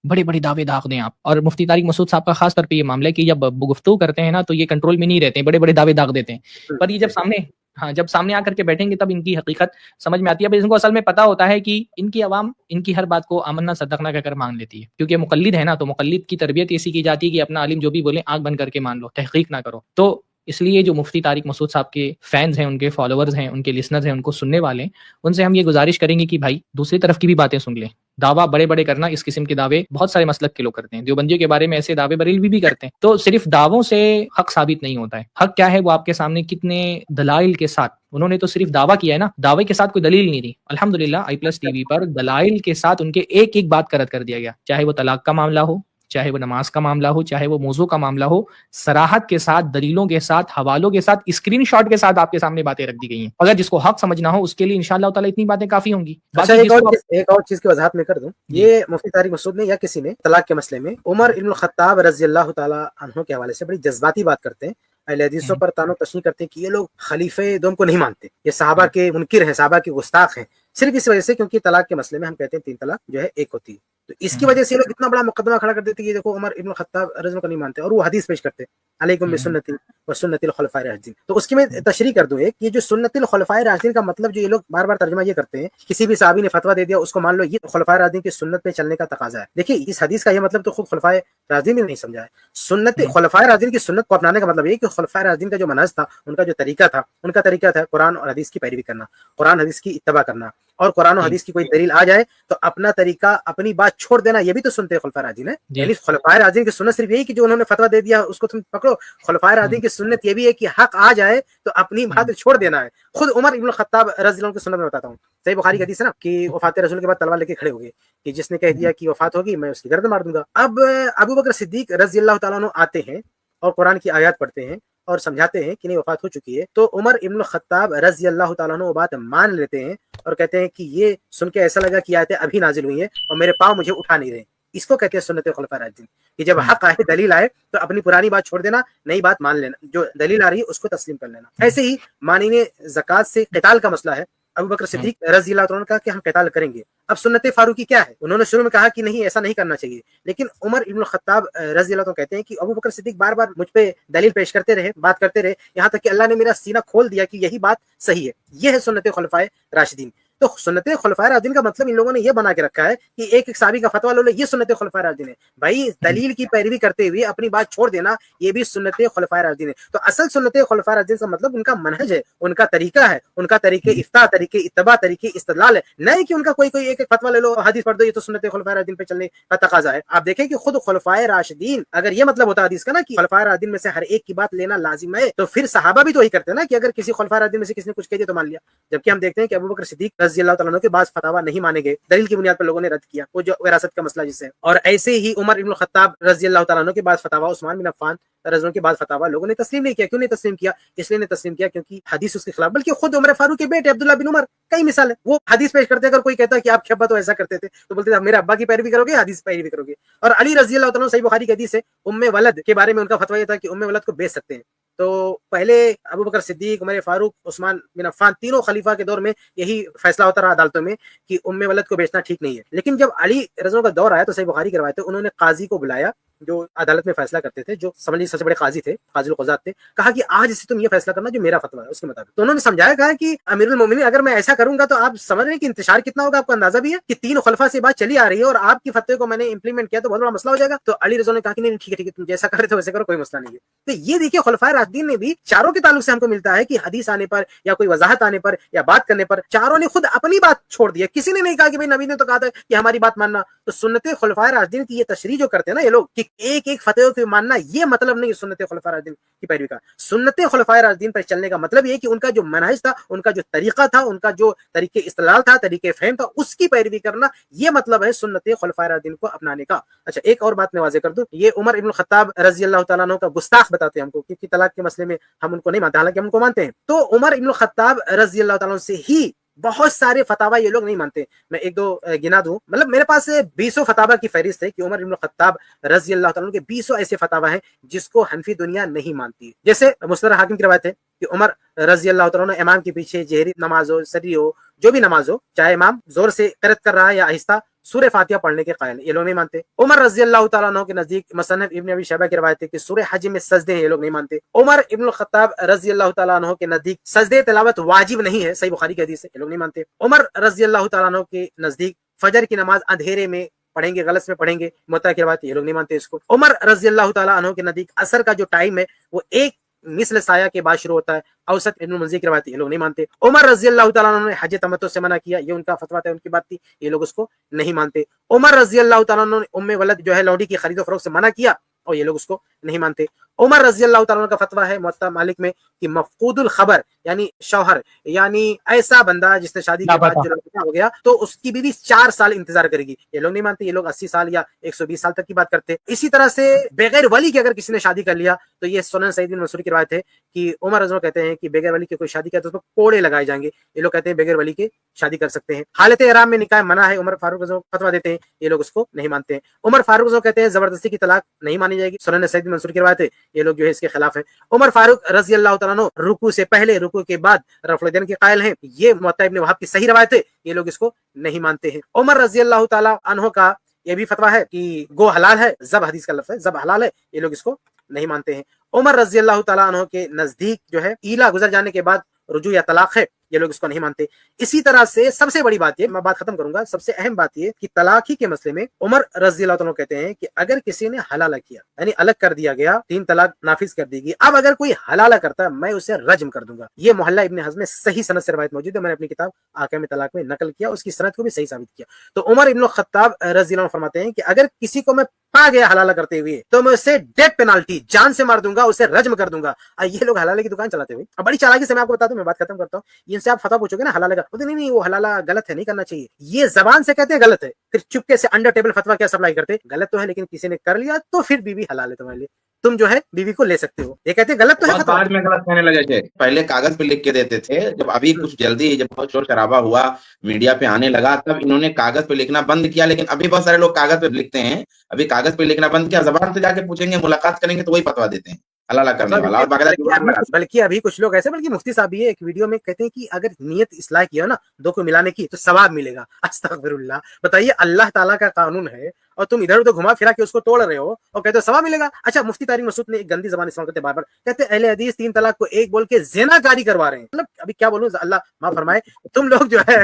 بڑے بڑے دعوے داغ دیں آپ. اور مفتی طارق مسعود صاحب کا خاص طور پہ یہ معاملہ ہے کہ جب گفتگو کرتے ہیں نا تو یہ کنٹرول میں نہیں رہتے ہیں, بڑے بڑے دعوے داغ دیتے ہیں. پر یہ جب سامنے آ کر کے بیٹھیں گے تب ان کی حقیقت سمجھ میں آتی ہے. ان کو اصل میں پتا ہوتا ہے کہ ان کی عوام ان کی ہر بات کو آمنا صدقنا کہہ کر مان لیتی ہے, کیونکہ مقلد ہے نا, تو مقلد کی تربیت ایسی کی جاتی ہے کہ اپنا عالم جو بھی بولے آنکھ بند کر کے مان لو, تحقیق نہ کرو. تو اس لیے جو مفتی طارق مسعود صاحب کے فینز ہیں, ان کے فالوورز ہیں, ان کے لسنرز ہیں, ان کو سننے والے ہیں, ان سے ہم یہ گزارش کریں گے کہ بھائی دوسری طرف کی بھی باتیں سن لیں. دعویٰ بڑے بڑے کرنا, اس قسم کے دعوے بہت سارے مسلک کے لوگ کرتے ہیں, دیوبندیوں کے بارے میں ایسے دعوے بریلوی بھی کرتے ہیں. تو صرف دعووں سے حق ثابت نہیں ہوتا ہے. حق کیا ہے وہ آپ کے سامنے کتنے دلائل کے ساتھ, انہوں نے تو صرف دعویٰ کیا ہے نا, دعوے کے ساتھ کوئی دلیل نہیں دی. الحمدللہ i+ TV پر دلائل کے ساتھ ان کے ایک ایک بات کا رد کر دیا گیا, چاہے وہ طلاق کا معاملہ ہو, چاہے وہ نماز کا معاملہ ہو, چاہے وہ موضوع کا معاملہ ہو, صراحت کے ساتھ, دلیلوں کے ساتھ, حوالوں کے ساتھ, اسکرین شاٹ کے ساتھ آپ کے سامنے باتیں رکھ دی گئی ہیں. اگر جس کو حق سمجھنا ہو اس کے لیے انشاءاللہ تعالی اتنی باتیں کافی ہوں گی. اچھا, ایک اور چیز کی وضاحت میں کر دوں, یہ مفتی طارق مسعود نے یا کسی نے طلاق کے مسئلے میں عمر ابن الخطاب رضی اللہ تعالی عنہ کے حوالے سے بڑی جذباتی بات کرتے ہیں, اہل حدیثوں پر تانو تشنیع کرتے ہیں کہ یہ لوگ خلیفہ دوم کو نہیں مانتے, یہ صحابہ کے منکر ہیں, صحابہ کے گستاخ ہیں, صرف اس وجہ سے کیونکہ طلاق کے مسئلے میں ہم کہتے ہیں 3 طلاق جو ہے ایک ہوتی ہے. تو اس کی وجہ سے یہ لوگ اتنا بڑا مقدمہ کھڑا کر دیتے کہ یہ دیکھو عمر ابن الخطاب رضی اللہ عنہ کو نہیں مانتے, اور وہ حدیث پیش کرتے علیکم بسنتی و سنت الخلفاء الراشدین. تو اس کی میں تشریح کر دوں ایک, یہ جو سنت الخلفاء الراشدین کا مطلب جو یہ لوگ بار بار ترجمہ یہ کرتے ہیں, کسی بھی صحابی نے فتویٰ دے دیا اس کو مان لو یہ خلفاء الراشدین کی سنت پہ چلنے کا تقاضا ہے. دیکھیے اس حدیث کا یہ مطلب تو خود خلفاء راشدین نے نہیں سمجھا ہے. سنت خلفاء راشدین کی سنت کو اپنانے کا مطلب یہ کہ خلفاء راشدین کا جو منہج تھا, ان کا جو طریقہ تھا, ان کا طریقہ تھا قرآن اور حدیث کی پیروی کرنا, قرآن حدیث کی اتباع کرنا, اور قرآن و حدیث کی کوئی دلیل آ جائے تو اپنا طریقہ, اپنی بات چھوڑ دینا, یہ بھی تو سنتے خلفاء راشدین ہے. یعنی خلفاء راشدین کی سنت صرف یہی کہ جو انہوں نے فتویٰ دے دیا اس کو تم پکڑو. خلفاء راشدین کی سنت یہ بھی ہے کہ حق آ جائے تو اپنی بات چھوڑ دینا ہے. خود عمر ابن الخطاب رضی اللہ عنہ کی سنت میں بتاتا ہوں, صحیح بخاری کی حدیث ہے نا کہ وفات رسول کے بعد تلوار لے کے کھڑے ہو گئے کہ جس نے کہہ دیا کہ وفات ہوگی میں اس کی گردن مار دوں گا. اب ابو بکر صدیق رضی اللہ تعالیٰ عنہ آتے ہیں اور قرآن کی آیات پڑھتے ہیں اور سمجھاتے ہیں کہ نہیں وفات ہو چکی ہے, تو عمر ابن الخطاب رضی اللہ تعالیٰ عنہ وہ بات مان لیتے ہیں اور کہتے ہیں کہ یہ سن کے ایسا لگا کہ آیتیں ابھی نازل ہوئی ہیں اور میرے پاؤں مجھے اٹھا نہیں رہے. اس کو کہتے ہیں سنت خلفاء راشدین, کہ جب حق آئے, دلیل آئے تو اپنی پرانی بات چھوڑ دینا, نئی بات مان لینا, جو دلیل آ رہی ہے اس کو تسلیم کر لینا. ایسے ہی مانین زکوٰۃ سے قتال کا مسئلہ ہے, ابو بکر صدیق رضی اللہ عنہ کا کہ ہم قتال کریں گے. اب سنت فاروقی کیا ہے, انہوں نے شروع میں کہا کہ نہیں ایسا نہیں کرنا چاہیے, لیکن عمر ابن الخطاب رضی اللہ عنہ کہتے ہیں کہ ابو بکر صدیق بار بار مجھ پہ دلیل پیش کرتے رہے, بات کرتے رہے, یہاں تک کہ اللہ نے میرا سینہ کھول دیا کہ یہی بات صحیح ہے. یہ ہے سنت خلفائے راشدین. تو سنت خلفاء راشدین کا مطلب ان لوگوں نے یہ بنا کے رکھا ہے کہ ایک ایک صحابی کا فتویٰ لو لے, یہ سنت خلفاء راشدین ہے. بھائی دلیل کی پیروی کرتے ہوئے اپنی بات چھوڑ دینا یہ بھی سنت خلفاء راشدین ہے. تو اصل سنت خلفاء راشدین کا مطلب ان کا منہج ہے, ان کا طریقہ ہے, ان کا طریقہ افتاء, طریقہ اتباع, طریقہ استدلال ہے, نہیں کہ ان کا کوئی ایک ایک فتویٰ لے لو حدیث پڑھ دو, یہ تو سنت خلفاء راشدین پہ چلنے کا تقاضا ہے. آپ دیکھیں کہ خود خلفاء راشدین, اگر یہ مطلب ہوتا حدیث کا نا کہ خلفاء راشدین میں سے ہر ایک کی بات لینا لازم ہے, تو پھر صحابہ بھی تو وہی کرتے ہیں نا کہ اگر کسی خلفاء راشدین میں سے کسی نے کچھ کہہ دیا تو مان لیا. جبکہ ہم دیکھتے ہیں کہ ابو بکر صدیق رضی اللہ تعالیٰ عنہ کے بعض فتاوی نہیں مانے گئے, دلیل کی بنیاد پر لوگوں نے رد کیا, وہ جو وراثت کا مسئلہ جس ہے. اور ایسے ہی عمر ابن الخطاب رضی اللہ تعالیٰ عنہ کے بعض فتاوی, عثمان بن عفان رضی اللہ عنہ کے بعض فتاوی لوگوں نے تسلیم نہیں کیا. کیوں نہیں تسلیم کیا؟ اس لیے نہیں تسلیم کیا کیونکہ حدیث اس کے خلاف, بلکہ خود عمر فاروق کے بیٹے عبداللہ بن عمر کئی مثال ہے, وہ حدیث پیش کرتے. اگر کوئی کہتا ہے کہ آپ کے ابا تو ایسا کرتے تھے تو بولتے تھے میرے ابا کی پیروی کرو گے, حدیث پیروی کرو گے. اور علی رضی اللہ تعالیٰ عنہ, صحیح بخاری کی حدیث ہے, ولد کے بارے میں ان کا فتویٰ یہ تھا کہ ولد کو بیچ سکتے ہیں. تو پہلے ابو بکر صدیق, عمر فاروق, عثمان بن عفان, تینوں خلیفہ کے دور میں یہی فیصلہ ہوتا رہا عدالتوں میں کہ ولد کو بیچنا ٹھیک نہیں ہے. لیکن جب علی رضی اللہ کا دور آیا تو صحیح بخاری کی روایت ہے, انہوں نے قاضی کو بلایا جو عدالت میں فیصلہ کرتے تھے, جو سمجھ لیجیے سب سے بڑے قاضی تھے, قاضی القضات تھے. کہا کہ آج سے تم یہ فیصلہ کرنا جو میرا فتویٰ ہے اس کے مطابق. تو انہوں نے سمجھایا, کہا کہ امیر المومنین اگر میں ایسا کروں گا تو آپ سمجھ رہے ہیں کہ انتشار کتنا ہوگا, آپ کو اندازہ بھی ہے کہ 3 خلفاء سے بات چلی آ رہی ہے اور آپ کی فتوے کو میں نے امپلیمنٹ کیا تو بہت بڑا مسئلہ ہو جائے گا. تو علی رضی اللہ نے کہا کہ نہیں ٹھیک ہے تم جیسا کر رہے تھے ویسے کرو, کوئی مسئلہ نہیں ہے. تو یہ دیکھیے خلفاء راشدین نے بھی چاروں کے تعلق سے ہم کو ملتا ہے کہ حدیث آنے پر یا کوئی وضاحت آنے پر یا بات کرنے پر چاروں نے خود اپنی بات چھوڑ دی ہے. کسی نے نہیں کہا کہ بھائی نبی نے تو کہا تھا کہ ہماری بات ماننا. تو سنت خلفاء راشدین کی یہ تشریح جو کرتے ہیں نا یہ لوگ کہ ایک ایک فتوے کو ماننا یہ مطلب نہیں سنت خلفاء راشدین کی پیروی کا. سنت خلفاء راشدین پر چلنے کا مطلب یہ کہ ان کا جو منہج تھا, ان کا جو طریقہ تھا, ان کا جو طریقے استدلال تھا, طریقے فہم تھا, اس کی پیروی کرنا, یہ مطلب ہے سنت خلفاء راشدین کو اپنانے کا. اچھا ایک اور بات میں واضح کر دوں, یہ عمر ابن الخطاب رضی اللہ تعالیٰ عنہ کا گستاخ بتاتے ہیں ہم کو, کیونکہ طلاق کے مسئلے میں ہم ان کو نہیں مانتے, حالانکہ ہم ان کو مانتے ہیں. تو عمر ابن الخطاب رضی اللہ تعالیٰ عنہ سے ہی بہت سارے فتاوا یہ لوگ نہیں مانتے. میں ایک دو گنا دوں, مطلب میرے پاس 20 فتاوا کی فہرست ہے کہ عمر ابن الخطاب رضی اللہ تعالیٰ عنہ کے 20 ایسے فتاوا ہیں جس کو حنفی دنیا نہیں مانتی. جیسے مستدرک حاکم کی روایت ہے کہ عمر رضی اللہ تعالیٰ عنہ امام کے پیچھے جہری نماز ہو, سری ہو, جو بھی نماز ہو, چاہے امام زور سے قرأت کر رہا ہے یا آہستہ, سورہ فاتحہ پڑھنے کے قائل ہیں, یہ لوگ نہیں مانتے. عمر رضی اللہ تعالیٰ عنہ کے نزدیک مصنف ابن ابی شیبہ کی روایت ہے کہ سورہ حج میں سجدے ہیں, یہ لوگ نہیں مانتے. عمر ابن الخطاب رضی اللہ تعالیٰ عنہ کے نزدیک سجدے تلاوت واجب نہیں ہے, صحیح بخاری کی حدیث ہے, یہ لوگ نہیں مانتے. عمر رضی اللہ تعالیٰ عنہ کے نزدیک فجر کی نماز اندھیرے میں پڑھیں گے, غلط میں پڑھیں گے, مطلع کی روایت, یہ لوگ نہیں مانتے اس کو. عمر رضی اللہ تعالیٰ عنہ کے نزدیک عصر کا جو ٹائم ہے وہ ایک مثل سایہ کے بعد شروع ہوتا ہے, اوسط ابن منذر کی روایت, یہ لوگ نہیں مانتے. عمر رضی اللہ تعالیٰ عنہ نے حج تمتع سے منع کیا, یہ ان کا فتویٰ تھا, ان کی بات تھی, یہ لوگ اس کو نہیں مانتے. عمر رضی اللہ تعالیٰ عنہ نے ام ولد جو ہے لونڈی کی خرید و فروخت سے منع کیا, اور یہ لوگ اس کو نہیں مانتے. عمر رضی اللہ تعالیٰ عنہ کا فتویٰ ہے موطا مالک میں کہ مفقود الخبر یعنی شوہر, یعنی ایسا بندہ جس نے شادی کے بعد جو لاپتہ ہو گیا تو اس کی بیوی 4 سال انتظار کرے گی, یہ لوگ نہیں مانتے. یہ لوگ 80 سال یا 120 سال تک کی بات کرتے. اسی طرح سے بغیر ولی کے اگر کسی نے شادی کر لیا تو یہ سنن سعید بن منصور کی روایت ہے کہ عمر رضی اللہ کہتے ہیں کہ بغیر ولی کے کوئی شادی کرے تو اس پر کوڑے لگائے جائیں گے. یہ لوگ کہتے ہیں بغیر ولی کے شادی کر سکتے ہیں. حالت احرام میں نکاح منع ہے, عمر فاروق رضی اللہ فتویٰ دیتے ہیں, یہ لوگ اس کو نہیں مانتے ہیں. عمر فاروق رضی اللہ کہتے ہیں زبردستی کی طلاق نہیں مانی جائے گی, سنن سعید بن منصور کی روایت ہے, یہ لوگ جو ہے اس کے خلاف ہیں. عمر فاروق رضی اللہ تعالیٰ عنہ رکوع سے پہلے رکوع کے بعد رفع الیدین کے قائل ہیں, یہ موطا ابن وہب کی صحیح روایت ہے, یہ لوگ اس کو نہیں مانتے ہیں. عمر رضی اللہ تعالیٰ عنہ کا یہ بھی فتویٰ ہے کہ گو حلال ہے, ذبح حدیث کا لفظ ہے, ذبح حلال ہے, یہ لوگ اس کو نہیں مانتے ہیں. عمر رضی اللہ تعالیٰ عنہ کے نزدیک جو ہے ایلا گزر جانے کے بعد رجوع یا طلاق ہے, یہ لوگ اس کو نہیں مانتے. اسی طرح سے سب سے بڑی بات یہ, میں بات ختم کروں گا, سب سے اہم بات یہ کہ طلاق ہی کے مسئلے میں عمر رضی اللہ عنہ کہتے ہیں کہ اگر کسی نے حلالہ کیا یعنی الگ کر دیا گیا, 3 طلاق نافذ کر دی گئی, اب اگر کوئی حلالہ کرتا ہے میں اسے رجم کر دوں گا. یہ محلہ ابن حزم میں صحیح سند سے روایت موجود ہے, میں نے اپنی کتاب احکام طلاق میں نقل کیا, اس کی سند کو بھی صحیح ثابت کیا. تو عمر ابن الخطاب رضی اللہ عنہ فرماتے ہیں کہ اگر کسی کو میں پا گیا حلالہ کرتے ہوئے تو میں اسے ڈیتھ پینالٹی, جان سے مار دوں گا, اسے رجم کر دوں گا. یہ لوگ حلالہ کی دکان چلاتے ہوئے, اب بڑی چالاکی سے میں آپ کو بتاتا ہوں, میں بات ختم کرتا ہوں. ان سے آپ فتویٰ پوچھو گے نا حلالہ کا, بولتے نہیں وہ حلالہ غلط ہے, نہیں کرنا چاہیے. یہ زبان سے کہتے ہیں غلط ہے, پھر چپکے سے انڈر ٹیبل فتویٰ کیا سپلائی کرتے, غلط تو ہے لیکن کسی نے کر لیا تو پھر بیوی حلال ہے تمہارے لیے, تم جو ہے بیوی کو لے سکتے ہو. یہ کہتے ہیں غلط تو ہے, بعد میں غلط کہنے لگے تھے. پہلے کاغذ پہ لکھ کے دیتے تھے, جب ابھی کچھ جلدی جب بہت شور شرابہ ہوا, میڈیا پہ آنے لگا, تب انہوں نے کاغذ پہ لکھنا بند کیا. لیکن ابھی بہت سارے لوگ کاغذ پہ لکھتے ہیں, ابھی کاغذ پہ لکھنا بند کیا, زبان سے جا کے پوچھیں گے, ملاقات کریں گے تو وہی فتویٰ دیتے ہیں حلالہ کرنے والا. اور بلکہ ابھی کچھ لوگ ایسے, بلکہ مفتی صاحب بھی ایک ویڈیو میں کہتے ہیں کہ اگر نیت اصلاح کیا نا 2 کو ملانے کی تو ثواب ملے گا. استغفر اللہ. بتائیے اللہ تعالیٰ کا قانون ہے اور تم ادھر ادھر گھما پھرا کے اس کو توڑ رہے ہو اور کہتے ہو ثواب ملے گا. اچھا مفتی طارق مسعود نے ایک گندی زبان استعمال کرتے بار بار, کہتے اہل حدیث 3 طلاق کو 1 بول کے زنا کاری کروا رہے ہیں. مطلب ابھی کیا بولوں, اللہ معاف فرمائے, تم لوگ جو ہے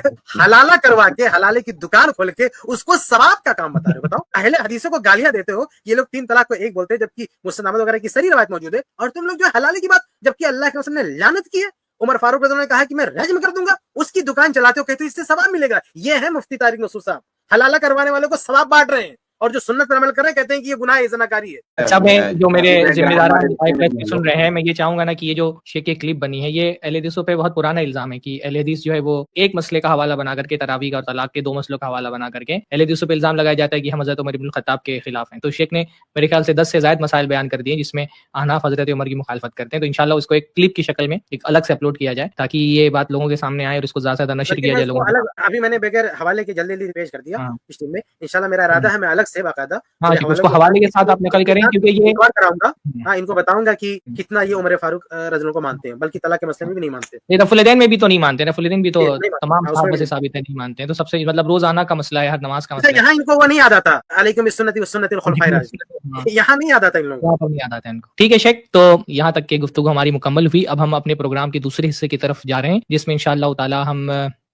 حلالہ کروا کے, حلالے کی دکان کھول کے اس کو ثواب کا کام بتا رہے ہو. بتاؤ, اہل حدیثوں کو گالیاں دیتے ہو, یہ لوگ 3 طلاق کو 1 بولتے ہیں جبکہ مسند احمد وغیرہ کی صحیح روایت موجود ہے, اور تم لوگ جو حلالے کی بات, جبکہ اللہ کے رسول نے لعنت کی ہے. عمر فاروق رضی اللہ عنہ نے کہا کہ میں رجم کر دوں گا, اس کی دکان چلاتے ہو, کہتے ہو اس سے ثواب ملے گا. یہ ہے مفتی طارق مسعود صاحب, حلالہ کروانے والوں کو ثواب بانٹ رہے ہیں, اور جو سنت پر عمل کر رہے ہیں کہتے ہیں کہ یہ گناہ زناکاری ہے. اچھا میں جو میرے ذمہ داران سن رہے ہیں, میں یہ چاہوں گا نا کہ یہ جو شیخ کی کلپ بنی ہے, یہ اہل حدیثوں پہ بہت پرانا الزام ہے کہ اہل حدیث جو ہے وہ ایک مسئلے کا حوالہ بنا کر کے, تراویح اور طلاق کے 2 مسئلوں کا حوالہ بنا کر کے اہل حدیثوں پہ الزام لگایا جاتا ہے کہ ہم حضرت عمر بن الخطاب کے خلاف ہیں. تو شیخ نے میرے خیال سے 10 سے زائد مسائل بیان کر دیے جس میں احناف حضرت عمر کی مخالفت کرتے ہیں. تو انشاءاللہ اس کو ایک کلپ کی شکل میں ایک الگ سے اپلوڈ کیا جائے تاکہ یہ بات لوگوں کے سامنے آئے اور اس کو زیادہ سے زیادہ نشر کیا جائے لوگوں کو. ابھی میں نے بغیر حوالے کے جلدی پیش کر دیا اس ٹیم میں, انشاءاللہ میرا ارادہ ہے میں الگ سے باقاعدہ اس کو حوالے کے ساتھ آپ نقل کریں, کیونکہ یہ کراؤں گا. ہاں, ان کو بتاؤں گا کہ کتنا یہ عمر فاروق رضی اللہ کو مانتے ہیں, بلکہ طلاق کے مسئلے میں بھی نہیں مانتے. یہ رفع الیدین میں بھی تو نہیں مانتے, رفع الیدین بھی تو تمام صحابہ سے ثابت ہے نہیں مانتے ہیں. تو سب سے مطلب روزانہ کا مسئلہ ہے, ہر نماز کا مسئلہ ہے. یہاں ان کو وہ نہیں یاد آتا, علیکم بالسنتی والسنۃ الخلفاء الراشدین, یہاں نہیں یاد آتا ان لوگوں کو, نہیں یاد آتا ان کو. ٹھیک ہے شیخ, تو یہاں تک کہ گفتگو ہماری مکمل ہوئی. اب ہم اپنے پروگرام کے دوسرے حصے کی طرف جا رہے ہیں جس میں انشاءاللہ تعالی ہم